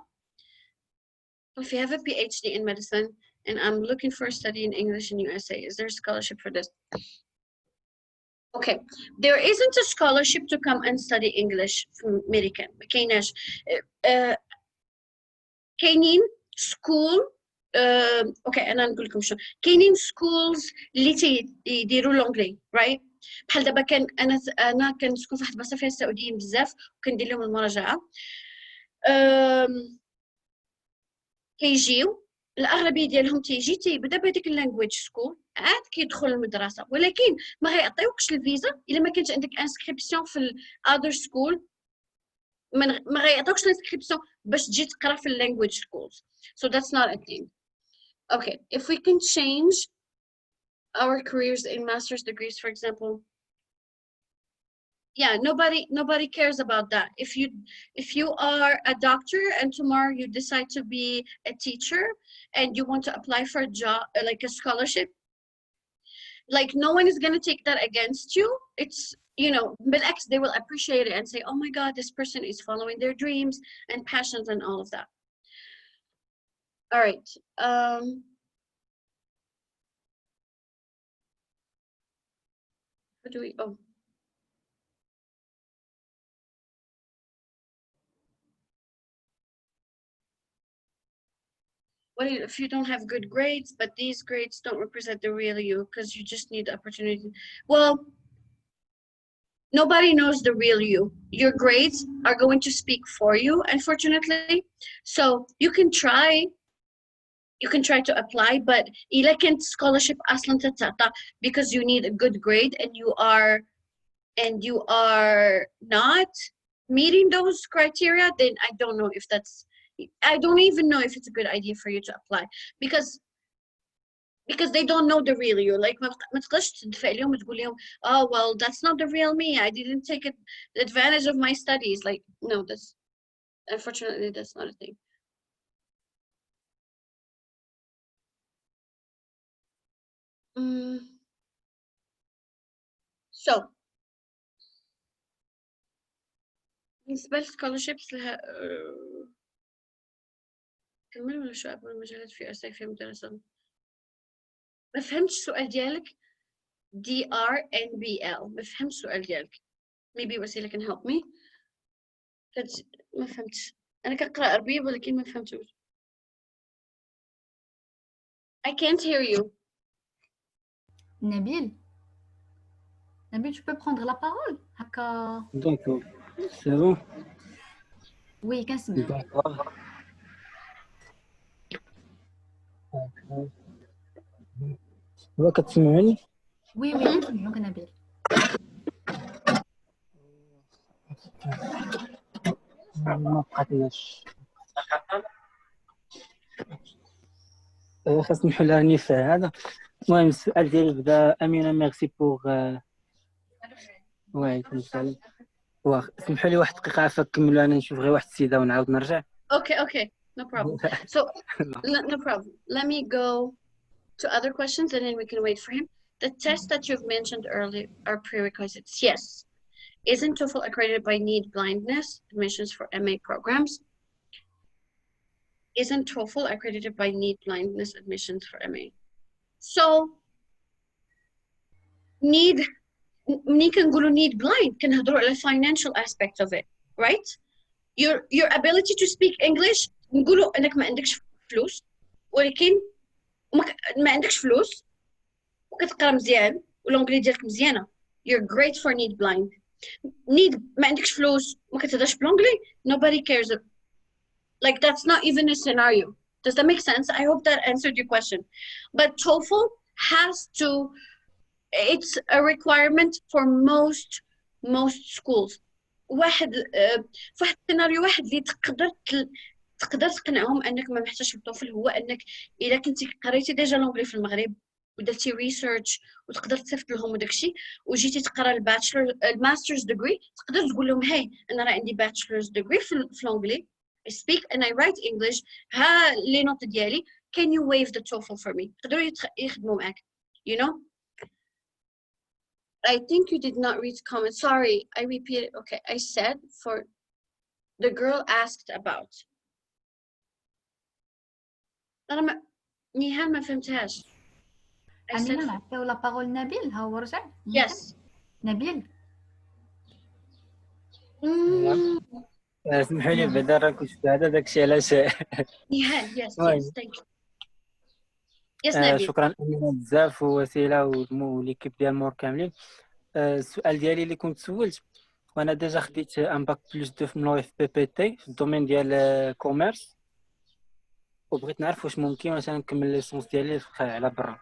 If you have a PhD in medicine and I'm looking for a study in English in USA, is there a scholarship for this? Okay, there isn't a scholarship to come and study English from American. كاينين school اوكي انا نقول لكم شنو كاينين schools اللي تيديروا لونجلي رايت. بحال دابا كان انا كنسكن في واحد البلاصه فيها السعوديين بزاف وكندير لهم المراجعه. كيجيو الاغلبيه ديالهم تيبدا بهذيك اللانجويج سكول عاد كيدخل المدرسه، ولكن ما غيعطيوكش الفيزا الا ما كانش عندك انسكريبسيون في الاذر سكول. ما غيعطيوكش الانسكريبسيون باش تجي تقرا في اللانجويج سكولز. So that's not a thing. Okay, if we can change our careers in master's degrees, for example, yeah, nobody cares about that. If you are a doctor and tomorrow you decide to be a teacher and you want to apply for a job like a scholarship, like no one is going to take that against you. It's, you know, بالعكس they will appreciate it and say oh my god, this person is following their dreams and passions and all of that. All right, what do we what if you don't have good grades, but these grades don't represent the real you because you just need the opportunity? Well, nobody knows the real you. Your grades are going to speak for you, unfortunately. So you can try to apply, but إلا كانت scholarship أصلا تتعطى because you need a good grade and you are not meeting those criteria, then I don't know if I don't even know if it's a good idea for you to apply because they don't know the real you. Like ما تقدرش تدفع لهم وتقول لهم oh well that's not the real me, I didn't take advantage of my studies. Like no, that's unfortunately that's not a thing. So بالنسبة للسكولرشيبس لها كمل ولا شو أبو المجالات في أساي في مدرسة؟ ما فهمتش السؤال ديالك. DRNBL ما فهمتش السؤال ديالك. maybe وسيلة can help me. ما فهمتش. أنا كنقرأ عربية ولكن ما فهمتوش. I can't hear you. Nabil, tu peux prendre la parole هكا. D'accord, c'est bon. Oui, كنسمع. D'accord. هو كتسمعني؟ وي كنسمعوك نبيل. ما بقاتناش. خاص نحل راني في هذا. المهم السؤال ديالي بدا أمينة ميرسي بوغ وي كنسالي. واخ سمحوا لي واحد دقيقة عافاك كملوا أنا نشوف غير واحد السيدة ونعاود نرجع. Okay, no problem. So no problem. Let me go to other questions and then we can wait for him. The tests that you've mentioned earlier are prerequisites. Yes. Isn't TOEFL accredited by need blindness admissions for MA programs? Isn't TOEFL accredited by need blindness admissions for MA? So need ملي كنقولوا need blind كنهضروا على financial aspect of it, right? Your ability to speak English نقولوا انك ما عندكش فلوس ولكن ما عندكش فلوس وكتقرا مزيان والانجلي ديالك مزيانه. You're great for need blind. Need ما عندكش فلوس وما كتهضرش بالانجلي, nobody cares. Like that's not even a scenario. Does that make sense? I hope that answered your question. But TOEFL has to, it's a requirement for most schools. واحد في واحد السيناريو واحد اللي تقدر تقنعهم انك ما محتاجش التوفل هو انك الا كنتي قريتي ديجا لونجلي في المغرب ودرتي ريسيرش وتقدر تصيفط لهم وداكشي وجيتي تقرا الباتشلر الماسترز ديجري تقدر تقول لهم هاي انا راه عندي باتشلرز ديجري في لونجلي I speak and I write English ها لي نوت ديالي can you waive the TOEFL for me يقدروا يخدموا معاك you know. I think you did not read comment. Sorry, I repeated. Okay, I said for the girl asked about. أنا نهال ما فهمتهاش. أمينة نعطيو لا بارول نبيل ها هو رجع. Yes. نبيل. اسمحوا لي بعدا راه كنت في هذا داكشي علاش نهال yes thank you. Yes نبيل. شكرا أمينة بزاف ووسيلة وليكيب ديال مور كاملين. السؤال ديالي اللي كنت سولت وانا ديجا خديت ان باك بلس 2 في ملوي في بي بي تي في الدومين ديال كوميرس وبغيت نعرف واش ممكن مثلا نكمل ليسونس ديالي على برا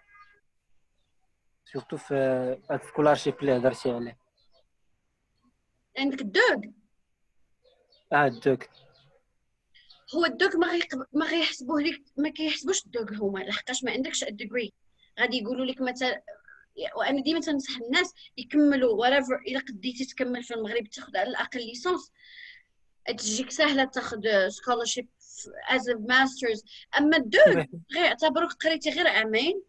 سورتو في هاد السكولارشيب اللي هضرتي عليه. عندك الدوغ. الدوغ هو الدوغ ما غيحسبوه لك ما كيحسبوش الدوغ هما لحقاش ما عندكش الديجري غادي يقولوا لك مثلا وانا ديما تنصح الناس يكملوا whatever الا قديتي تكمل في المغرب تاخذ على الاقل ليسونس تجيك سهله تاخذ scholarship as a masters. اما الدوغ غير اعتبروك قريتي غير عامين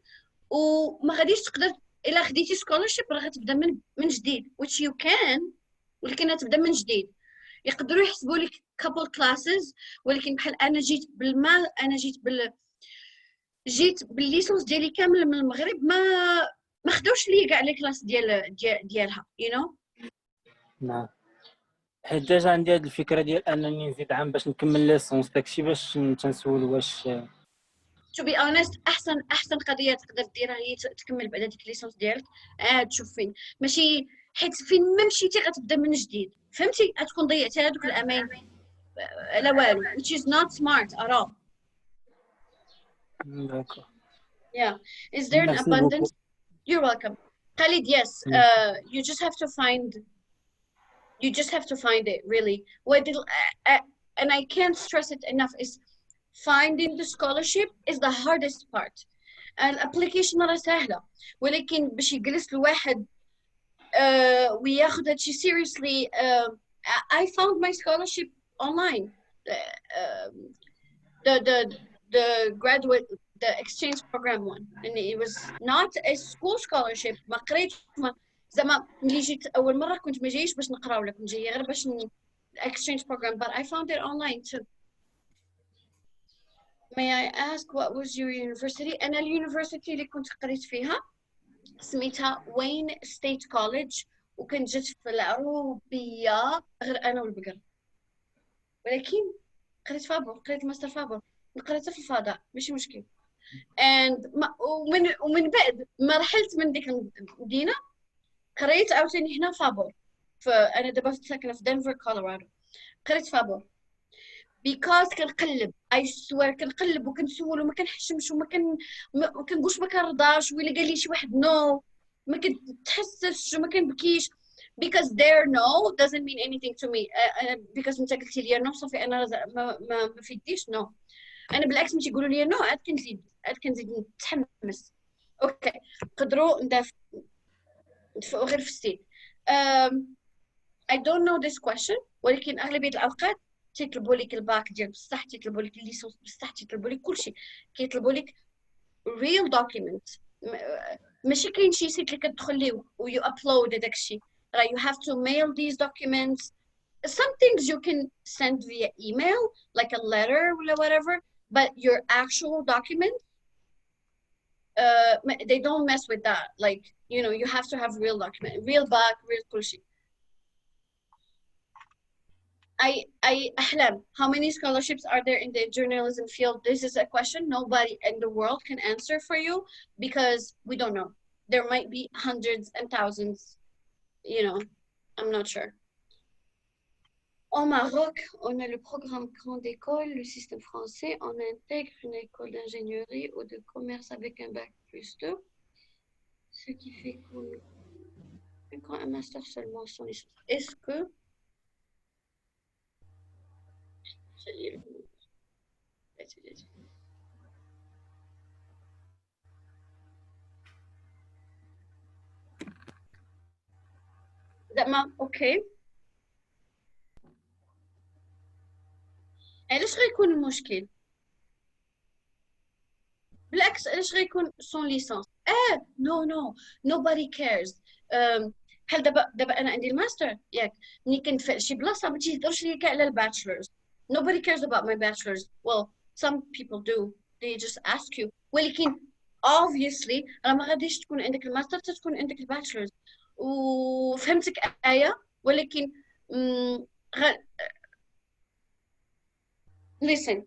وما غاديش تقدر الا خديتي scholarship راه غتبدا من جديد which you can ولكن غتبدا من جديد. يقدروا يحسبوا لك couple classes ولكن بحال انا جيت بالمال انا جيت بالليسونس ديالي كامل من المغرب ما خدوش لي كاع لي كلاس ديالها you know. نعم حيت ديجا عندي هاد الفكره ديال انني نزيد عام باش نكمل ليسونس داكشي باش تنسول واش to be honest احسن قضيه تقدر ديرها هي تكمل بعدا ديك ليسونس ديالك تشوف فين ماشي حيت فين ما مشيتي غتبدا من جديد فهمتي غتكون ضيعتي هذوك الامين لا والو which is not smart at all. D'accord. Yeah. Is there an abundance? You're welcome. Khalid, yes. You just have to find it really. And I can't stress it enough is finding the scholarship is the hardest part. الابليكيشن راه سهله ولكن باش يجلس الواحد وياخذ هادشي seriously. I found my scholarship online. The graduate the exchange program one and it was not a school scholarship. ما قريت زعما ملي جيت اول مره كنت ما جايش باش نقرا ولا كنت جايه غير باش exchange program but I found it online too. May I ask what was your university? أنا اليونيفرسيتي اللي كنت قريت فيها سميتها وين ستيت كوليدج وكنت جيت في العروبية غير أنا والبقر ولكن قريت فابور قريت ماستر فابور قريتها في الفضاء ماشي مشكل. ومن بعد ما رحلت من ديك المدينة قريت عاوتاني هنا فابور فأنا دابا ساكنة في دنفر كولورادو قريت فابور because كنقلب I swear كنقلب وكنسول وما كنحشمش وما كنقولش ما كنرضاش وإلا قال لي شي واحد no ما كنتحسش وما كنبكيش because their no doesn't mean anything to me. because انت قلتي لي no صافي انا ما فيديش no. انا بالعكس ملي يقولوا لي no عاد كنزيد نتحمس. اوكي نقدروا ندفعوا غير في السيت. I don't know this question ولكن اغلبيه الاوقات تيطلبوا لك الباك ديال بصح تيطلبوا لك الليسونس بصح تيطلبوا لك كلشي كيطلبوا لك real document ماشي كاين شي سيت اللي كتدخل ليه و you upload داكشي Like you have to mail these documents. Some things you can send via email, like a letter or whatever, but your actual document, they don't mess with that. Like, you know, you have to have real document, real back, real كل أحلام, how many scholarships are there in the journalism field? This is a question nobody in the world can answer for you because we don't know. There might be hundreds and thousands, you know, I'm not sure. Au Maroc, on a le programme grande école, le système français, on intègre une école d'ingénierie ou de commerce avec un bac plus 2, ce qui fait qu'on a un master seulement sans licence. Est-ce que زعما اوكي علاش غيكون المشكل بالعكس علاش غيكون سون ليسانس نو nobody cares بحال دابا انا عندي الماستر ياك ملي كنت في شي بلاصه ما تيهضرش ليا كاع على الباتشلرز nobody cares about my bachelor's well some people do they just ask you ولكن obviously راه ما غاديش تكون عندك الماستر تكون عندك الباتشلرز وفهمتك آية ولكن listen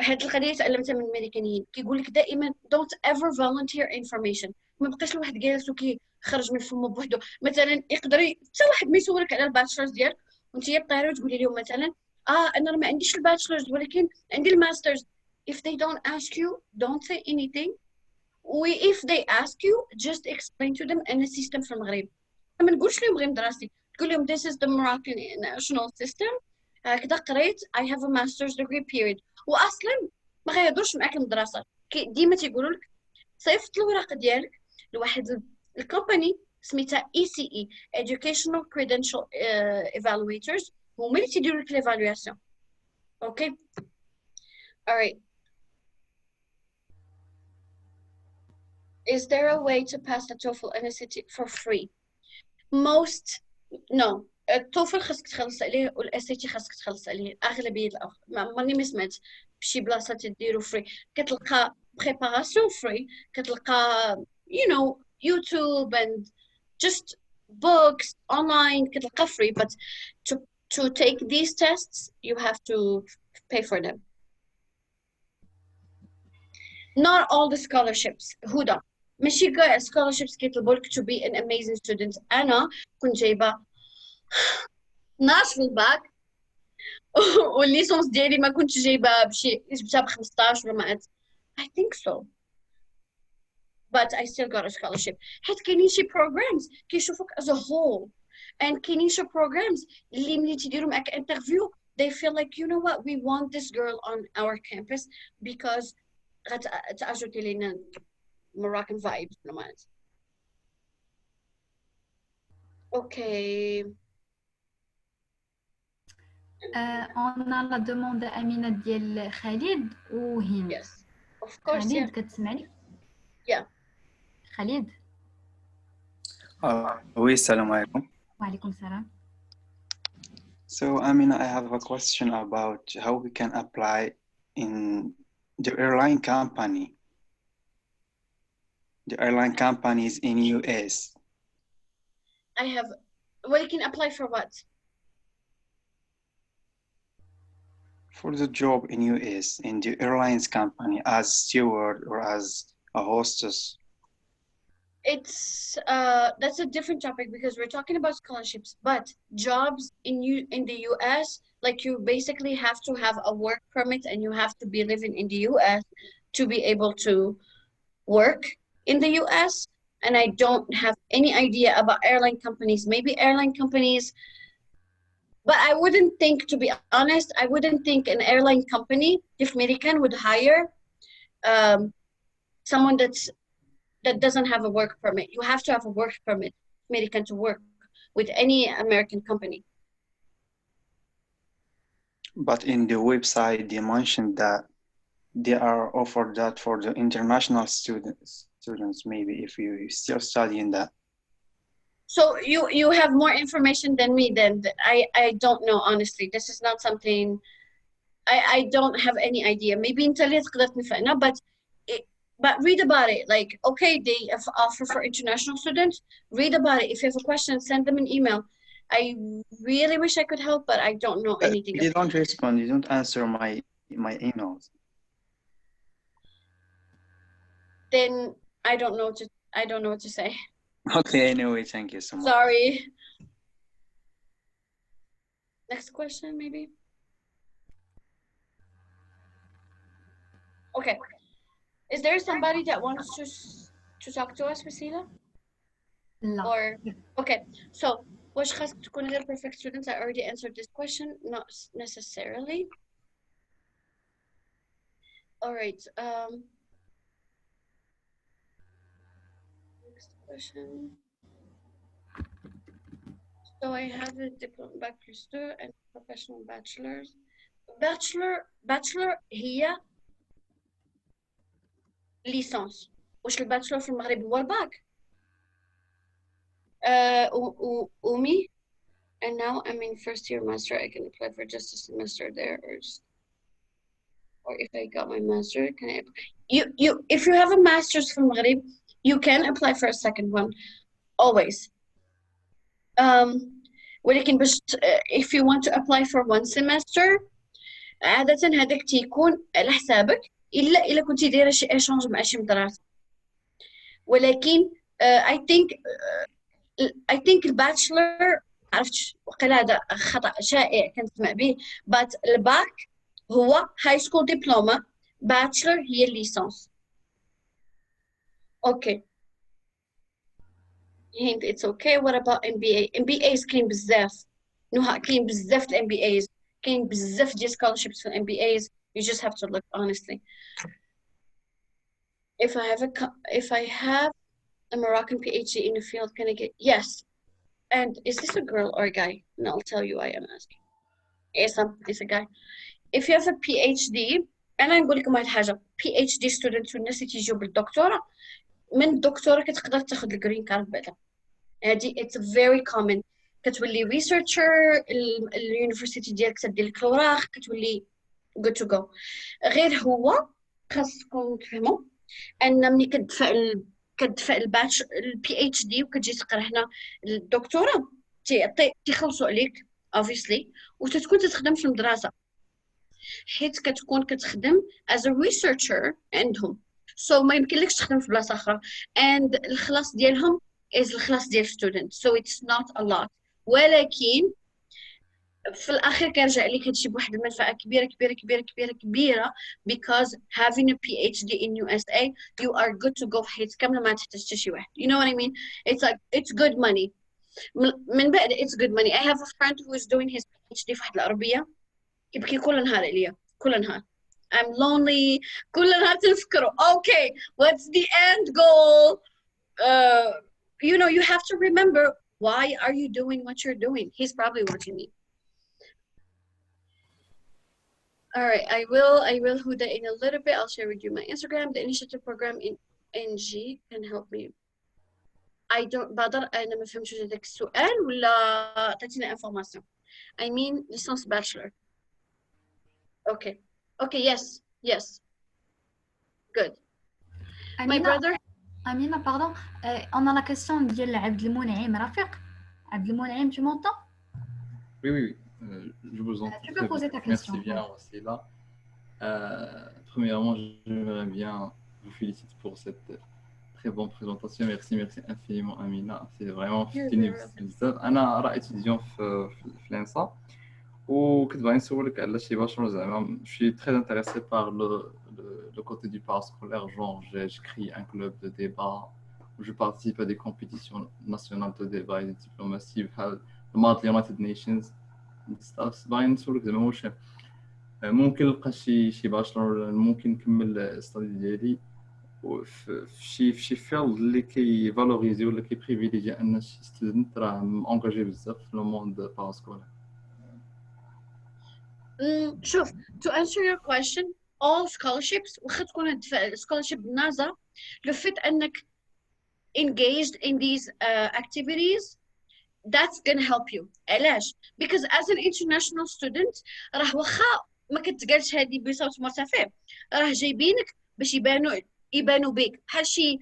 هاد القضية تعلمتها من الأمريكانيين كيقول لك دائما don't ever volunteer information ما بقاش الواحد جالس وكيخرج من فمه بوحدو مثلا يقدر حتى واحد ما يسولك على الباتشلرز ديالك وانت طايره وتقولي لهم مثلا انا ما عنديش الباتشلرز ولكن عندي الماسترز if they don't ask you don't say anything if they ask you just explain to them ان السيستم في المغرب ما نقولش لهم غير دراستي تقول لهم this is the Moroccan national system كذا قريت I have a master's degree period واصلا ما غيهضرش معاك المدرسه ديما تيقولوا لك صيفط الوراق ديالك لواحد الكومباني سميتها ECE Educational Credential Evaluators هما اللي تيديروا لك ليفالواسيون اوكي alright is there a way to pass the TOEFL and SAT for free most no التوفل خاصك تخلص عليه والاسيتي خاصك تخلص عليه اغلبيه الاوقات ماني ما سمعت بشي بلاصه تديرو فري كتلقى بريباراسيون فري كتلقى you know YouTube and just books online كتلقى free but to take these tests you have to pay for them not all the scholarships هدى ماشي كاع scholarships كيطلبوا لك to be an amazing student انا كنت جايبه 12 في الباك والليسونس ديالي ما كنتش جايبه بشي جبتها ب15 ولا ما I think so but I still got a scholarship حيت كاينين شي programs كيشوفوك as a whole and كاينين شي programs اللي ملي تيديروا معاك interview they feel like you know what we want this girl on our campus because غتأجرتي لينا Moroccan vibes نمات okay on a la demande Amina ديال خالد وهند yes of course خالد yeah كتسمعني yeah خالد oui, السلام عليكم. وعليكم السلام. So, Amina, I have a question about how we can apply in the airline company. The airline companies in US. I have well you can apply for what For the job in US in the airlines company as steward or as a hostess. it's that's a different topic because we're talking about scholarships but jobs in the US like you basically have to have a work permit and you have to be living in the US to be able to work in the US and I don't have any idea about airline companies maybe airline companies but I wouldn't think to be honest I wouldn't think an airline company if American would hire someone that doesn't have a work permit. You have to have a work permit, American, to work with any American company. But in the website, they mentioned that they are offered that for the international students, maybe if you still studying that. So you have more information than me then. I don't know honestly. This is not something I don't have any idea. Maybe انت اللي تقدر تنفعنا, but read about it. Like, okay, they offer for international students. Read about it. If you have a question, send them an email. I really wish I could help, but I don't know anything. You don't respond. You don't answer my emails. Then I don't know what to say. Okay. Anyway, thank you so much. Sorry. Next question, maybe. Okay. Is there somebody that wants to talk to us, Wasila? لا. Or okay. So, واش خاصك تكون غير perfect students? I already answered this question. Not necessarily. All right. Next question. So I have a diploma bachelor's and professional bachelor's. Bachelor هي ليسانس. واش الباتشلر في المغرب هو الباك؟ me, and now I'm in first year master. I can apply for just a semester there, or if I got my master, can I? If you have a master's from Maghreb, you can apply for a second one, always. ولكن باش if you want to apply for one semester عادة هذاك تيكون على حسابك إلا كنتي دايرة شي إيشانج مع شي مدرسة. ولكن I think الباتشلر عرفتش وقيل هذا خطأ شائع كنسمع به, but الباك هو high school diploma, bachelor هي الليسانس. Okay. Hint, it's okay. What about MBA? MBAs كاين بزاف. نهى كاين بزاف د MBAs. كاين بزاف ديال scholarships for MBAs. You just have to look honestly. If I have a Moroccan PhD in the field, can I get? Yes. And is this a girl or a guy? And I'll tell you I am asking. It's a guy. If you have a PhD, أنا نقول لكم هاد الحاجة, PhD students والناس اللي تيجيو بالدكتوراه, من الدكتوراه كتقدر تاخذ الجرين كارد بعدا. هادي it's very common. كتولي researcher, اليونيفرسيتي ديالك تدير لك الأوراق, كتولي good to go. غير هو خاصكم تفهموا أن ملي كتدفع الباتش PhD وكتجي تقرا هنا الدكتوراه تيخلصوا عليك obviously وتتكون تخدم في المدرسة حيت كتكون كتخدم as a researcher عندهم, so ما يمكنلكش تخدم في بلاصة أخرى, and الخلاص ديالهم is الخلاص ديال student, so it's not a lot. ولكن في الأخير كيرجع لك هادشي بواحد المنفعة كبيرة كبيرة كبيرة كبيرة كبيرة, because having a PhD in USA you are good to go في حياتك كاملة ما تحتاج حتى شي واحد. You know what I mean? It's like it's good money. من بعد it's good money. I have a friend who is doing his PhD في واحد العربية كيبكي كل نهار عليا كل نهار. I'm lonely. كل نهار تنفكروا okay what's the end goal? You know, you have to remember why are you doing what you're doing. He's probably watching me. All right, I will Huda in a little bit. I'll share with you my Instagram. The initiative program in NG can help me. I don't بقدر أنا ما فهمتش هذاك السؤال ولا تعطينا information. I mean licence bachelor. Okay, yes. Good. My brother. Amina, pardon. On a la question ديال عبد المنعم رفيق. عبد المنعم, tu m'entends? Oui. Je vous entends. Tu peux poser ta question. Merci bien, Wassila. Premièrement, j'aimerais bien vous féliciter pour cette très bonne présentation. Merci infiniment, Amina. C'est vraiment fini. أنا راه étudiant في l'ENSA وكنت باغي نسولك على شي باشلور زعما. Je suis très intéressé par le côté du parascolaire. Genre, je crée un club de débat où je participe à des compétitions nationales de débat et de diplomatie بحال الماضي United Nations. باغي نسولك زعما واش ممكن نلقى شي باشلور ممكن نكمل الستادي ديالي في شي فيلد اللي كيفالوريزي ولا كيبريفيليجي ان شي ستودنت راه انغاجي بزاف في لو موند باراسكولار. شوف, to answer your question, all scholarships واخا تكون هاد scholarship نازا, لو فيت انك engaged in these activities, that's gonna help you. علاش؟ Because as an international student راه واخا ما كتقالش هذه بصوت مرتفع، راه جايبينك باش يبانوا بيك بحال شي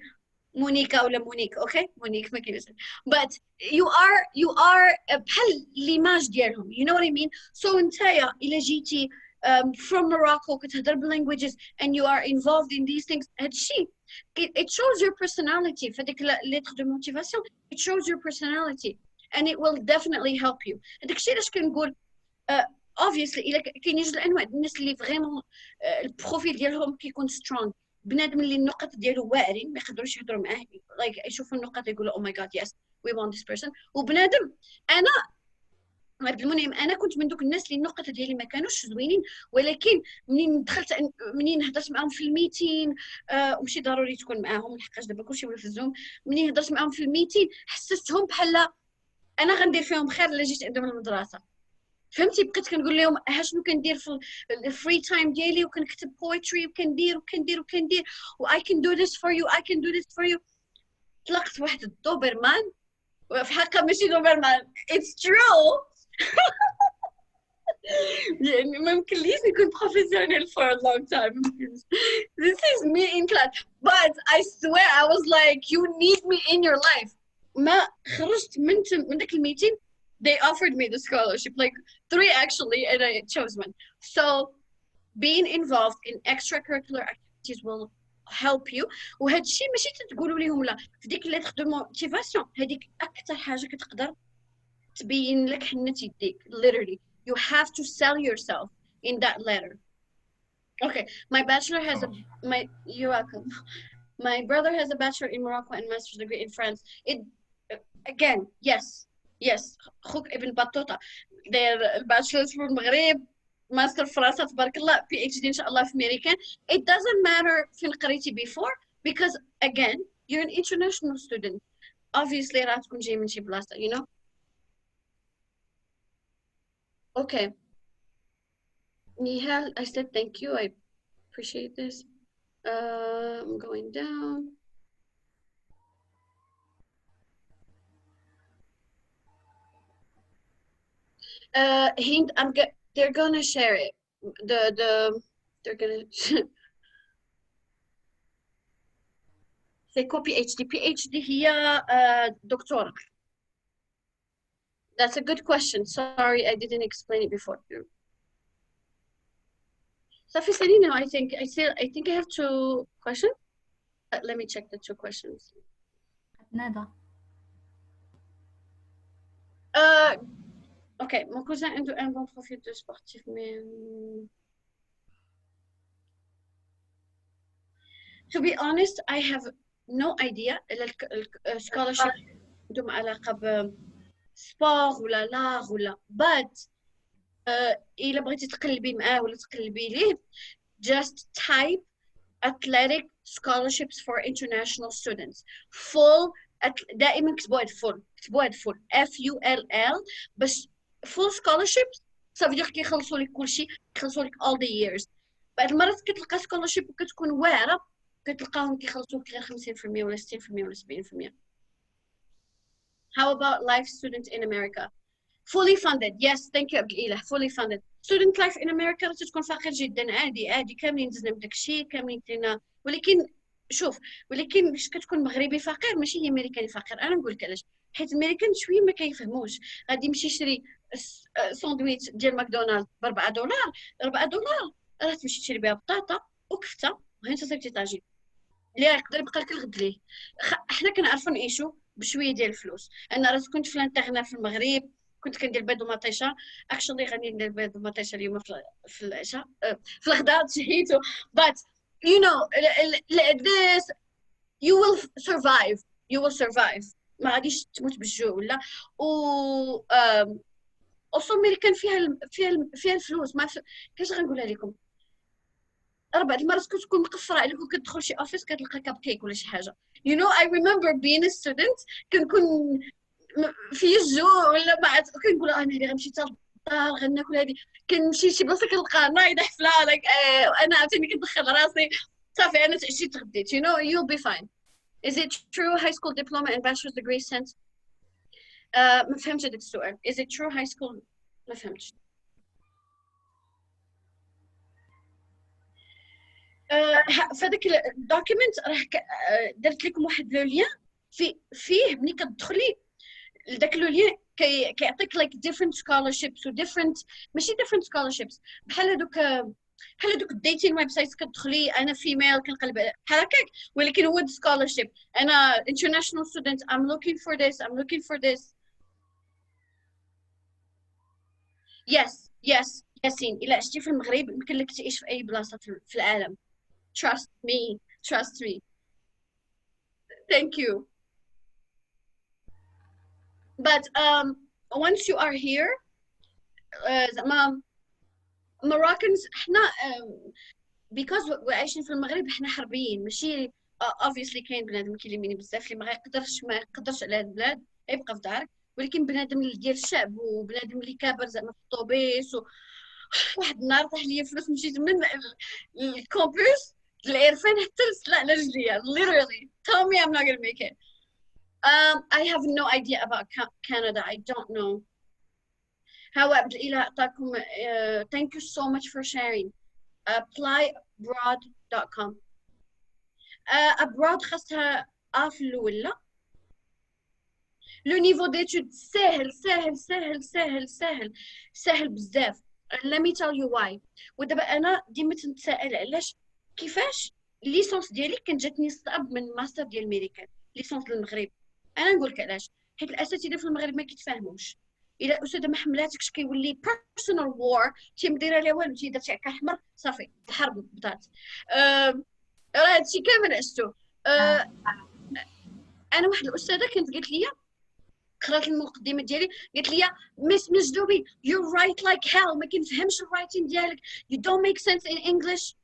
مونيكا ولا مونيك، اوكي مونيك ما كاينش، but you are بحال ليماج ديالهم، you know what I mean. So نتايا الا جيتي from Morocco كتهضر بالlanguages and you are involved in these things، هادشي it shows your personality. فديك lettre de motivation it shows your personality and it will definitely help you. هذاك الشيء علاش كنقول obviously الا كاينين جوج الانواع الناس اللي فريمون البروفيل ديالهم كيكون strong، بنادم اللي النقط ديالو واعرين ما يقدروش يهضروا معاه like يشوفوا النقط يقولوا oh my god yes we want this person. وبنادم انا عبد المنعم انا كنت من دوك الناس اللي النقط ديالي ما كانوش زوينين، ولكن منين هضرت معاهم في الميتين وماشي ضروري تكون معاهم لحقاش دابا كلشي ولا في الزوم، منين هضرت معاهم في الميتين حسستهم بحال انا غندير فيهم خير الا جيت عندهم المدرسه. فهمتي؟ بقيت كنقول لهم ها شنو كندير في الفري تايم ديالي وكنكتب بويتري وكندير و I can do this for you. طلقت واحد الدوبرمان، في حقها ماشي دوبرمان it's true. يعني ما يمكنليش نكون professional for a long time. This is me in class, but I swear I was like you need me in your life. ما خرجت من داك الميتين they offered me the scholarship, like 3 actually, and I chose one. So being involved in extracurricular activities will help you. وهذا الشيء ماشي تقولوا لهم لا، في ديك lettre de motivation هذيك اكثر حاجه كتقدر تبين لك حنة يديك. Literally you have to sell yourself in that letter. Okay, my bachelor has you're welcome. My brother has a bachelor in Morocco and master's degree in France. It again yes خوك ابن بطوطة داير bachelor's في المغرب، ماستر في فرنسا تبارك الله، PhD ان شاء الله في امريكان. It doesn't matter فين قريتي before because again you're an international student. Obviously راه تكون جاي من شي بلاصة you know. Okay, Nihal, I said thank you, I appreciate this. I'm going down. Hind, they're gonna share it. They're gonna say copy PhD هي دكتورة. That's a good question. Sorry, I didn't explain it before. Safi Selina, I think I have 2 questions. Let me check the 2 questions. نادى. Okay, mon cousin عنده un bon profil de sportif, mais to be honest, I have no idea. Scholarship عندهم علاقة ب sport ولا لا ولا but إلا بغيتي تقلبي معاه ولا تقلبي ليه just type athletic scholarships for international students full. دائما كتبوا هاد full FULL باش full scholarships صافي دير كيخلصوا لك كلشي، كيخلصوا لك all the years. بعض المرات كتلقى scholarship وكتكون واعره كتلقاهم كيخلصوا لك غير 50% ولا 60% ولا 70%. How about life student in America? Fully funded. Yes, thank you عبد الإله. Fully funded. Student life in America راه تكون فقير جدا، عادي كاملين دزنا من داكشي، كاملين كلينا، ولكن شوف مش كتكون مغربي فقير ماشي هي امريكاني فقير. انا نقول لك علاش، حيت الامريكان شويه ما كيفهموش. غادي يمشي يشري ساندويتش ديال ماكدونالد ب $4 راه تمشي تشري بها بطاطا وكفته وهي صيفطي طاجين اللي يقدر يبقى لك الغد ليه. حنا كنعرفوا نعيشوا بشويه ديال الفلوس. انا راه كنت في الانترنا في المغرب كنت كندير بيض ومطيشه، اكشلي غادي ندير بيض ومطيشه اليوم في العشاء في الغداء تحيتو. but you know this you will survive ما غاديش تموت بالجوع ولا also امريكان فيها الفلوس. ما كاش غنقولها لكم، بعض المرات كتكون مقفره عليك وكتدخل شي اوفيس كتلقى كاب كيك ولا شي حاجه. you know I remember being a student كنكون في الجوع ولا بعد كنقول انا اللي غنمشي حتى للدار غناكل هذه، كنمشي شي بلاصه كنلقى نايضه حفله انا عاوتاني كندخل راسي صافي انا تعشيت غديت. you know you'll be fine. Is it true high school diploma and bachelor's degree sent? ما فهمتش هذاك السؤال. Is it true high school؟ ما فهمتش. فهذاك الدوكيمنت راه درت لكم واحد لو لين فيه ملي كتدخلي لذاك لو لين كيعطيك like different scholarships و different ماشي different scholarships بحال هذوك الديتين ويب سايتس كتدخلي انا فيميل كنقلب بحال هكاك ولكن هو scholarship انا international student I'm looking for this yes ياسين الا عشتي في المغرب يمكن لك تعيش في اي بلاصه في العالم trust me thank you but once you are here زعما Moroccans احنا because عايشين في المغرب احنا حربيين ماشي obviously كاين بنادم كيلميني بزاف اللي ما يقدرش على هاد البلاد يبقى في دارك ولكن بنادم اللي ديال الشعب وبنادم اللي كابر زعما في الطوبيس واحد النهار طاح ليا فلوس مشيت من الكامبوس العرفان حتى لا رجليا literally tell me I'm not gonna make it I have no idea about Canada I don't know how إلى أعطاكم thank you so much for sharing applyabroad.com abroad خاصها في الأول لا لو نيفو ديتود سهل بزاف let me tell you why ودابا انا ديما تنتسائل علاش كيفاش الليسونس ديالي كانت جاتني صعب من الماستر ديال الميريكان ليسونس للمغرب انا نقول لك علاش حيت الاساتذه في المغرب ما كيتفاهموش الا الاستاذه ما حملاتكش كيولي بيرسونال وور تي مديره لها والو تي درتي هكا احمر صافي الحرب بدات راه هادشي كامل عشتو انا واحد الاستاذه كانت قالت لي قرات المقدمه ديالي قالت لي مس مجدوبي you write like hell ما كنفهمش الرايتين ديالك you don't make sense in English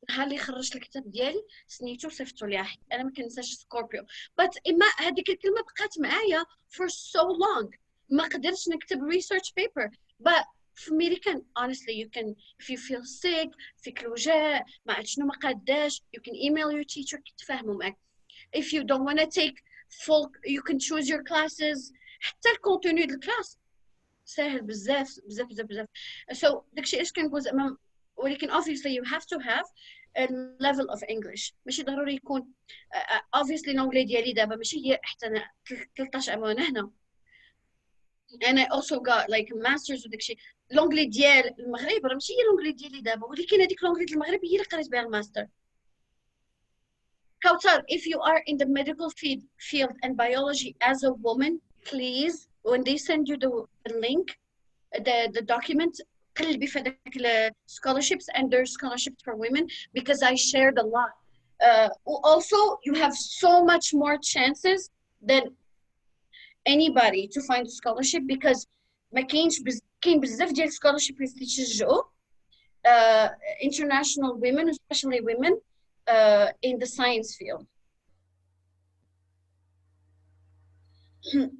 نهار اللي خرجت الكتاب ديالي سنيتو صيفطو ليها حيت انا ما كنساش سكوربيو but اما هذيك الكلمه بقات معايا for so long ما قدرتش نكتب research paper but في American honestly you can if you feel sick فيك الوجع ما عرفت شنو ما قاداش you can email your teacher كيتفاهموا معاك if you don't want to take full you can choose your classes حتى الكونتوني ديال الكلاس ساهل بزاف so داكشي اش كنقول زعما ولكن obviously you have to have a level of English ماشي ضروري يكون obviously الانجلي ديالي دابا ماشي هي حتى انا 13 عام وانا هنا and I also got like a master's وداكشي الانجلي ديال المغرب راه ماشي هي الانجلي ديالي دابا ولكن هذيك الانجلي ديال المغرب هي اللي قريت بها الماستر Kautar, if you are in the medical field and biology as a woman, please, when they send you the link, the document, قلبي في هذاك scholarships and there's scholarships for women because I shared a lot. Also, you have so much more chances than anybody to find a scholarship because ما كاين بزاف ديال scholarships اللي تيشجعوا international women, especially women. In the science field.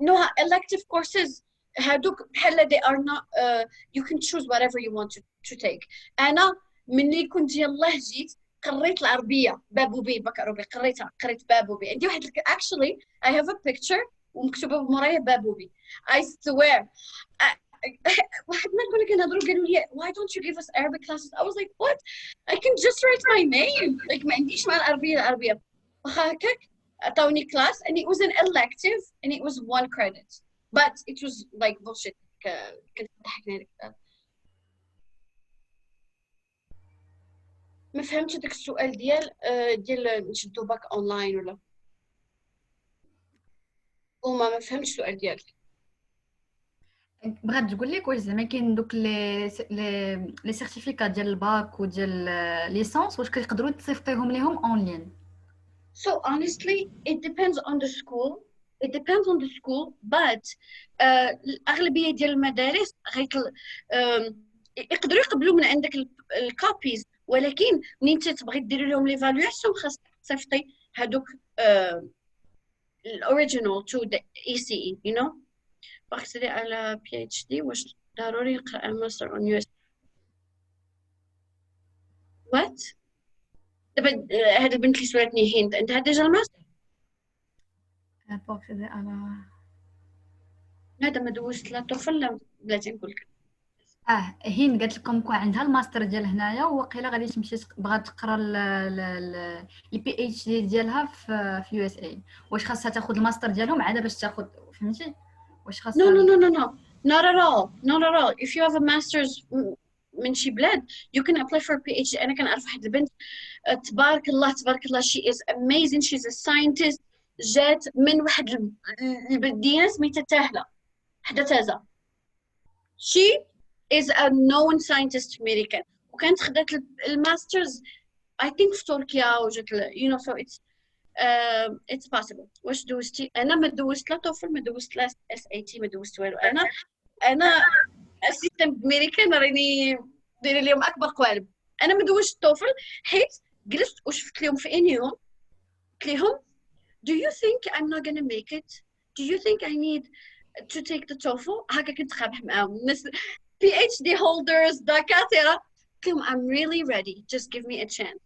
No, elective courses هادوك بحال they are not you can choose whatever you want to take. أنا مني كنت يلاه جيت قريت العربية بابوبي بكروبي قريت بابوبي عندي واحد actually I have a picture ومكتوبة بمورايا بابوبي I swear واحد النهار كنا كنهضروا قالوا لي why don't you give us Arabic classes I was like what I can just write my name like ما عنديش مع العربية واخا هكاك عطاوني class and it was an elective and it was 1 credit but it was like bullshit كنت ضحكنا عليك ما فهمتش داك السؤال ديال نشدو باك اونلاين ولا وما فهمتش السؤال ديالك بغات تقول لك واش زعما كاين دوك لي سيرتيفيكات ديال الباك وديال ليسونس واش كيقدروا تصيفطيهم ليهم اونلاين So honestly it depends on the school but الأغلبية ديال المدارس يقدروا يقبلوا من عندك الكوبيز ولكن منين تبغي دير لهم ليفالواسيون خاصك تصيفطي هذوك الاوريجينال to the ECE you know بغيت على PhD واش ضروري نقرا الماستر on US what دابا هاد البنت اللي سولتني هند عندها ديجا الماستر. بوكسيدي على هذا ما دوزت لا طفل لا بلاتي نقول لك. هين قالت لكم كون عندها الماستر ديال هنايا وقيله غادي تمشي بغات تقرا البي اتش دي ديالها في يو اس اي. واش خاصها تاخذ الماستر ديالهم عاد باش تاخذ فهمتي واش No, خاصها no, no, no, no. Not at all. Not at all. If you have a master's من شي بلاد, you can apply for a PhD. أنا كنعرف واحد البنت تبارك الله تبارك الله, she is amazing. She's a scientist. جات من واحد البلدية سميتها تاهلة حدا تازا. She is a known scientist American. وكانت خدات الماسترز I think في تركيا وجات you know, so it's possible. واش دوزتي؟ انا ما دوزت لا توفل, ما دوزت لا اس اي تي, ما دوزت والو. انا اسيستنت امريكان راني دايره لهم اكبر قوالب. انا ما دوزت توفل حيت جلست وشفت لهم في ان يوم قلت لهم do you think I'm not gonna make it? Do you think I need to take the TOEFL? هكا كنت خابح معاهم الناس PhD holders دكاتره. قلت لهم I'm really ready, just give me a chance.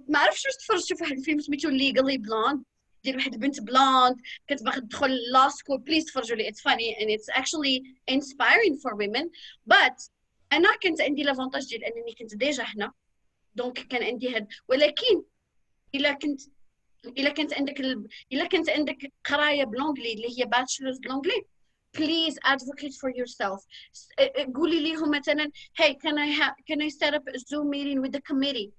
ما عرفتش واش تفرجتوا في واحد الفيلم سميتو Legally Blonde ديال واحد البنت بلوند كانت باغا تدخل لا سكول. بليز تفرجوا لي, it's funny and it's actually inspiring for women. but انا كانت عندي لافونتاج ديال انني كنت ديجا هنا, دونك كان عندي هاد. ولكن الا كانت عندك قرايه بلونجلي اللي هي bachelors بلونجلي, please advocate for yourself. قولي لهم مثلا hey can I set up a Zoom meeting with the committee.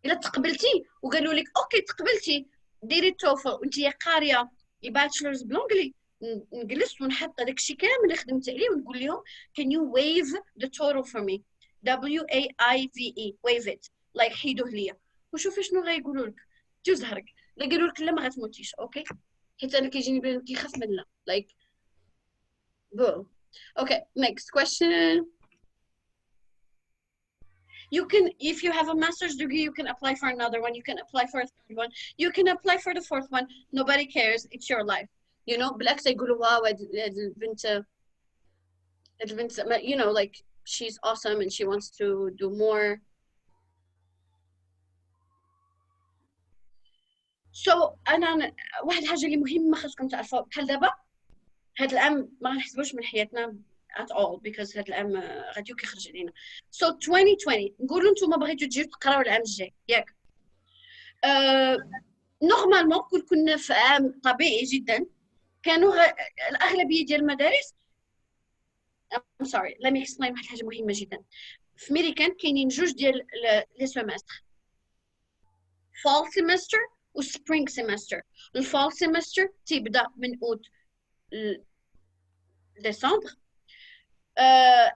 الا تقبلتي وقالوا لك اوكي تقبلتي ديري التوفل وانت قاريه الباتشلرز بلونجلي, نجلس ونحط هذاك الشيء كامل اللي خدمت عليه ونقول لهم can you waive the total for me, WAIVE, waive it, like حيدوه ليا وشوفي شنو غايقولوا لك. جوز هرك لا قالوا لك لا ما غتموتيش اوكي, حيت انا كيجيني بان كيخاف من لا like go. Okay, next question. You can, if you have a master's degree, you can apply for another one. You can apply for a third one. You can apply for the fourth one. Nobody cares. It's your life. You know, بالعكس يقولوا واو البنت you know, like she's awesome and she wants to do more. So أنا واحد الحاجة اللي مهمة خاصكم تعرفوها بحال دابا هاد العام ما غنحسبوش من حياتنا at all because هاد العام غاديو كيخرج علينا. So 2020 نقولوا نتوما بغيتو تجيو تقراو العام الجاي ياك. نورمالمون كنا في عام طبيعي جدا كانوا الاغلبيه ديال المدارس. I'm sorry, let me explain واحد الحاجه مهمه جدا. في ميريكان كاينين جوج ديال لي سيمستر, fall semester و spring semester. الفال semester تيبدا من اوت ديسمبر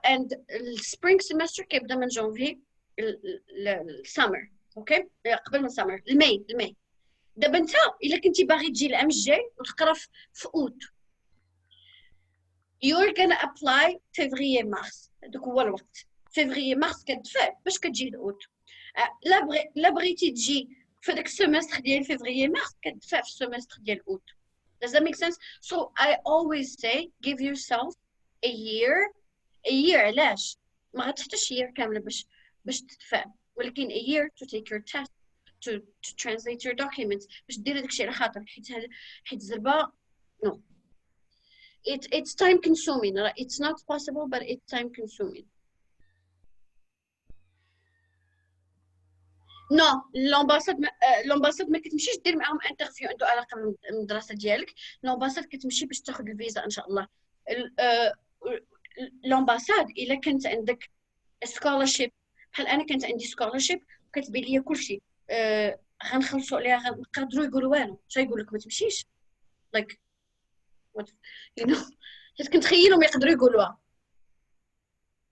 and الspring semester كيبدا من جونفي السمر. اوكي, قبل من السمر الماي. دابا انت الا كنتي باغي تجي العام الجاي وتقرا في اوت, you're gonna apply فيفري مارس. هذاك هو الوقت, فيفري مارس كتدفع باش كتجي لاوت. لا بغيتي تجي في داك السيمستر ديال فيفري مارس كتدفع في السيمستر ديال اوت. Does that make sense? So I always say give yourself a year. علاش ما غتحتاجش year كامله باش تدفع, ولكن a year to take your test, to translate your documents, باش دير داكشي على خاطرك, حيت زربا no, it's time consuming. It's not possible but it's time consuming. نو لومباساد ما كتمشيش دير معاهم انترفيو عنده علاقه بالمدرسه ديالك. لومباساد كتمشي باش تاخذ الفيزا ان شاء الله. لومباساد الا كانت عندك سكولارشيب بحال انا كانت عندي سكولارشيب وكتبين لي كلشي غنخلصوا عليها غنقدروا يقولوا والو اش يقول لك ما تمشيش like what you know حيت كنتخيلهم يقدروا يقولوها.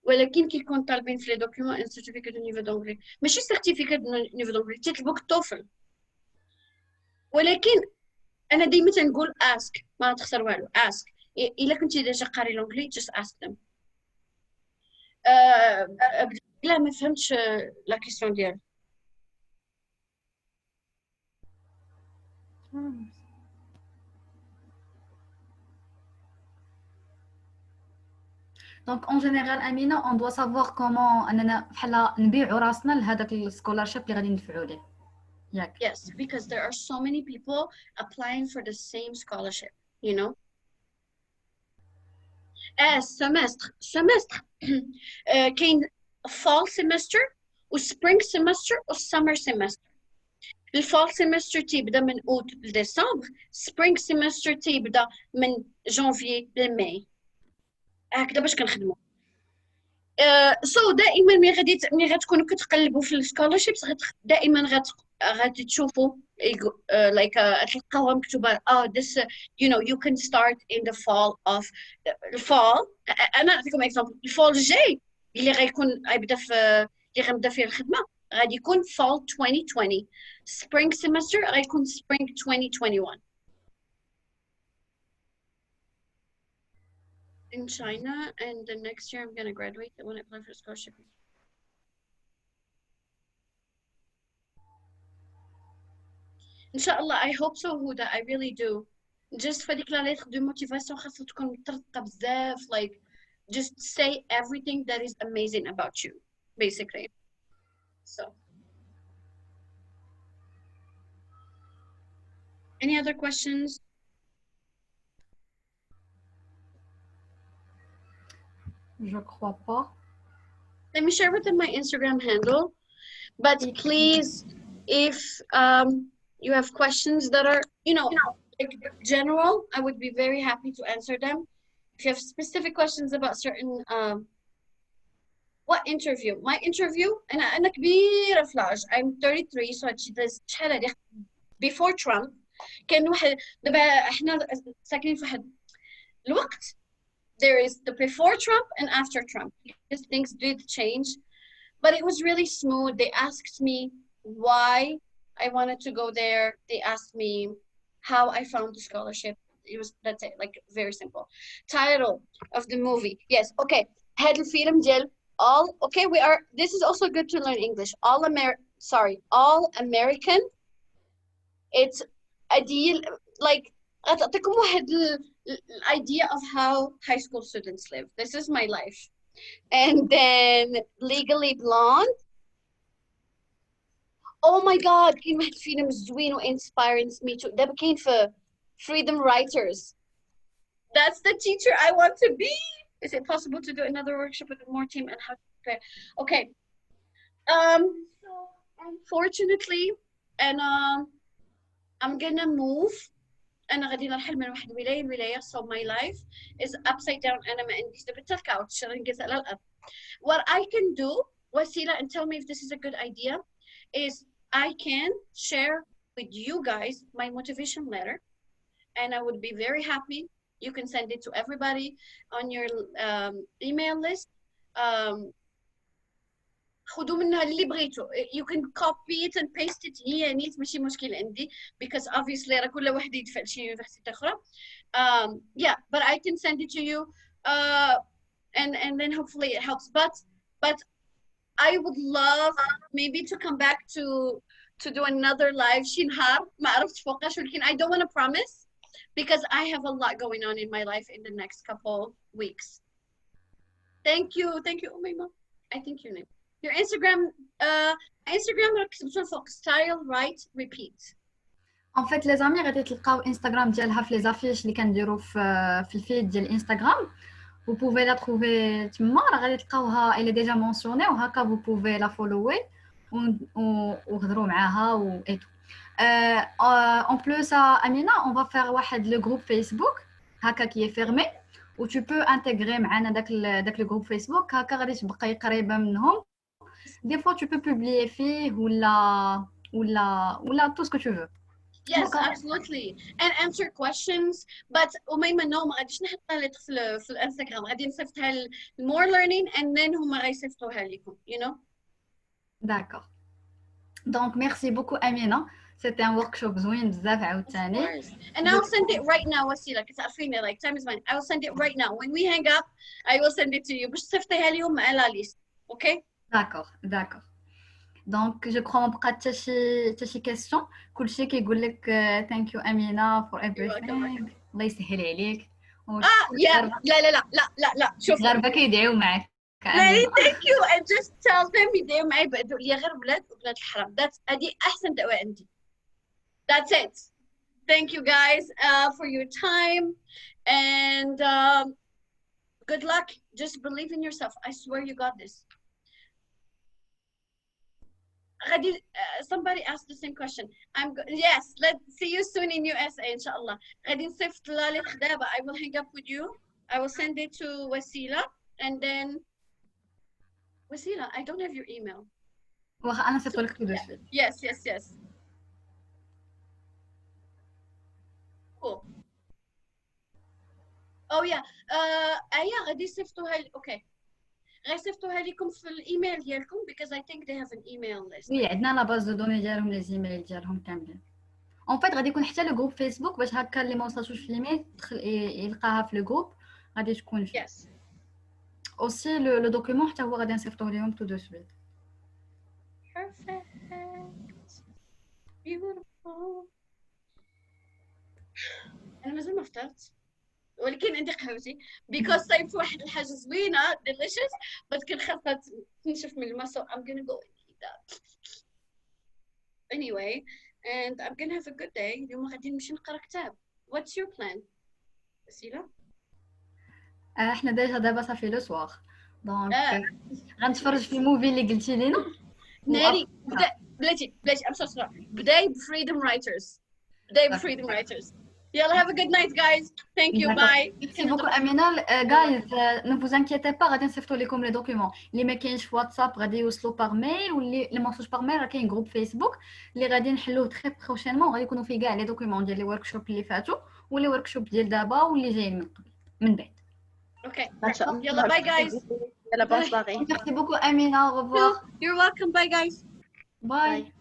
ولكن كيكون طالبين في لي دوكيومون ان سيرتيفيكات دو نيفو دونجلي, ماشي سيرتيفيكات دو نيفو دونجلي, تيطلبوك التوفل. ولكن انا ديما تنقول اسك, ما تخسر والو. اسك الا كنتي ديجا قاري لونجلي just ask them. لا ما فهمتش لا كيسيون ديالك. دونك اون جينيرال امينه اون دوا سافوار كومون اننا بحال نبيعوا راسنا لهذاك السكولارشيب اللي غادي ندفعوا ليه ياك. Yes, because there are so many people applying for the same scholarship, you know. semester كاين fall semester و spring semester و summer semester. الفال semester تيبدا من اوت لديسمبر، spring semester تيبدا من جانفي لماي. هكذا باش كنخدموا. سو دائما ملي غتكونوا كتقلبوا في السكولارشيبس دائما غادي تشوفوا like تلقاوها مكتوبه this you know you can start in the fall of الفال. انا نعطيكم اكزامبل. الفال الجاي اللي غيكون غيبدا اللي غنبدا فيه الخدمه غادي يكون fall 2020. spring semester غيكون spring 2021 in China, and the next year I'm gonna graduate. I want to apply for a scholarship. Inshallah, I hope so, Huda. I really do. Just for the lettre de motivation, خاصها تكون مترققة بزاف. Like, just say everything that is amazing about you, basically. So, any other questions? Je crois pas. Let me share with them my Instagram handle. But please, if you have questions that are, you know, like general, I would be very happy to answer them. If you have specific questions about certain, what interview? My interview, أنا كبيرة في العمر. I'm 33, so شحال هادي before Trump كان واحد دابا احنا ساكنين في واحد الوقت. There is the before Trump and after Trump because things did change. But it was really smooth. They asked me why I wanted to go there. They asked me how I found the scholarship. That's it, like very simple. Title of the movie. Yes, okay. هاد الفيلم ديال okay, this is also good to learn English. All American. It's a deal, like غتعطيكم واحد idea of how high school students live. This is my life. And then Legally Blonde. Oh my God, كاين واحد فيلم زوين و inspires me to. دابا كاين في Freedom Writers. That's the teacher I want to be. Is it possible to do another workshop with more team and how to prepare? Okay. So unfortunately, and I'm gonna move. أنا غادي نرحل من واحد الولاية لولاية. So my life is upside down. أنا ما عنديش دابا حتى الكاوتش غنجلس على الأرض. What I can do, Wasila, and tell me if this is a good idea, is I can share with you guys my motivation letter, and I would be very happy. You can send it to everybody on your email list. خدوا منها اللي بغيتوا. You can copy it and paste it هي نيت ماشي مشكل عندي because obviously راه كل واحد يدفع لشي يونيفرسيتي أخرى. Yeah, but I can send it to you and then hopefully it helps. But I would love maybe to come back to do another live شي نهار ما عرفتش فوقاش ولكن I don't want to promise because I have a lot going on in my life in the next couple weeks. Thank you, Umayma. I think your name. Your Instagram راك كتبتو فوق style write repeat. En fait les amis غادي تلقاو انستغرام ديالها في لي زافيش اللي كنديرو في الفيد ديال انستغرام. Vous pouvez la trouver تما راه غادي تلقاوها elle est déjà mentionnée وهكا vous pouvez la follower وهضروا معاها و et tout. En plus Amina on va faire واحد le groupe Facebook هكا qui est fermé و tu peux intégrer معنا داك le groupe Facebook هكا غادي تبقاي قريبه منهم. Des fois tu peux publier فيه ولا tout ce que tu veux. Yes, absolutely. And answer questions. But Umayma no ما غاديش نحطها لك في الانستغرام غادي نصيفطها more learning and then هما غيصيفطوها لكم, you know. D'accord. Donc merci beaucoup Amina. C'était un workshop زوين بزاف عاوتاني. And I'll send it right now وسيلة كتعرفيني like time is money. I will send it right now. When we hang up, I will send it to you. باش تصيفطيها ليهم مع لا ليست. Okay? D'accord. Donc je crois ما بقى حتى شي question. كلشي كيقول لك thank you Amina for everything. الله يسهل عليك يا لا لا لا لا لا لا شوف الغربة كيدعيو معاك لا thank you and just tell them يدعيو معي بأدوا لي غير ولاد وبنات الحرام هذه أحسن دعوة عندي. That's it. Thank you guys for your time and good luck. Just believe in yourself. I swear you got this. غادي somebody asked the same question. Yes, let's see you soon in USA إن شاء الله. غادي نصيفط لها لك دابا. I will hang up with you. I will send it to Wasila and then Wasila, I don't have your email. واخا انا صيفط لك تو دوسويت. Yes. Cool. Oh yeah. أيا غادي يصيفطوها لي. Okay. غيصيفطوها لكم في الايميل ديالكم because I think they have an email list. وي عندنا لا باز دو دوني ديالهم لي زيميل ديالهم كاملين. اون فيت غادي يكون حتى لو جروب فيسبوك باش هكا اللي ما وصلتوش في الايميل يلقاها في لو جروب غادي تكون فيه. Yes. اوسي لو دوكيومون حتى هو غادي نصيفطوه لهم تو دو سويت. Perfect. Beautiful. انا مازال ما فطرت ولكن عندي قهوتي because صايبت واحد الحاجه زوينه delicious بس كان خاصها تنشف من الماء so I'm gonna go and eat that anyway and I'm gonna have a good day. اليوم غادي نمشي نقرا كتاب. What's your plan وسيلة؟ احنا دابا صافي لو سواغ دونك غنتفرج في الموفي اللي قلتي لينا. ناري بلاتي I'm so sorry. بداي بفريدم رايترز. يلا have a good night guys. Thank you. Bye. Merci beaucoup Amina. Guys, ne vous inquiétez pas, غادي نصيفطوا لكم لي دوكيومون اللي ما كاينش في واتساب غادي يوصلوا باغ ميل واللي ما وصلوش باغ ميل راه كاين جروب فيسبوك اللي غادي نحلوه تري بروشينمون غادي يكونوا فيه كاع لي دوكيومون ديال لي ورك شوب اللي فاتوا ولي ورك شوب ديال دابا واللي جايين من قبل من بعد. Okay. يلا bye guys. يلا bonne soirée. Merci beaucoup Amina. Au revoir. You're welcome. Bye guys. Bye.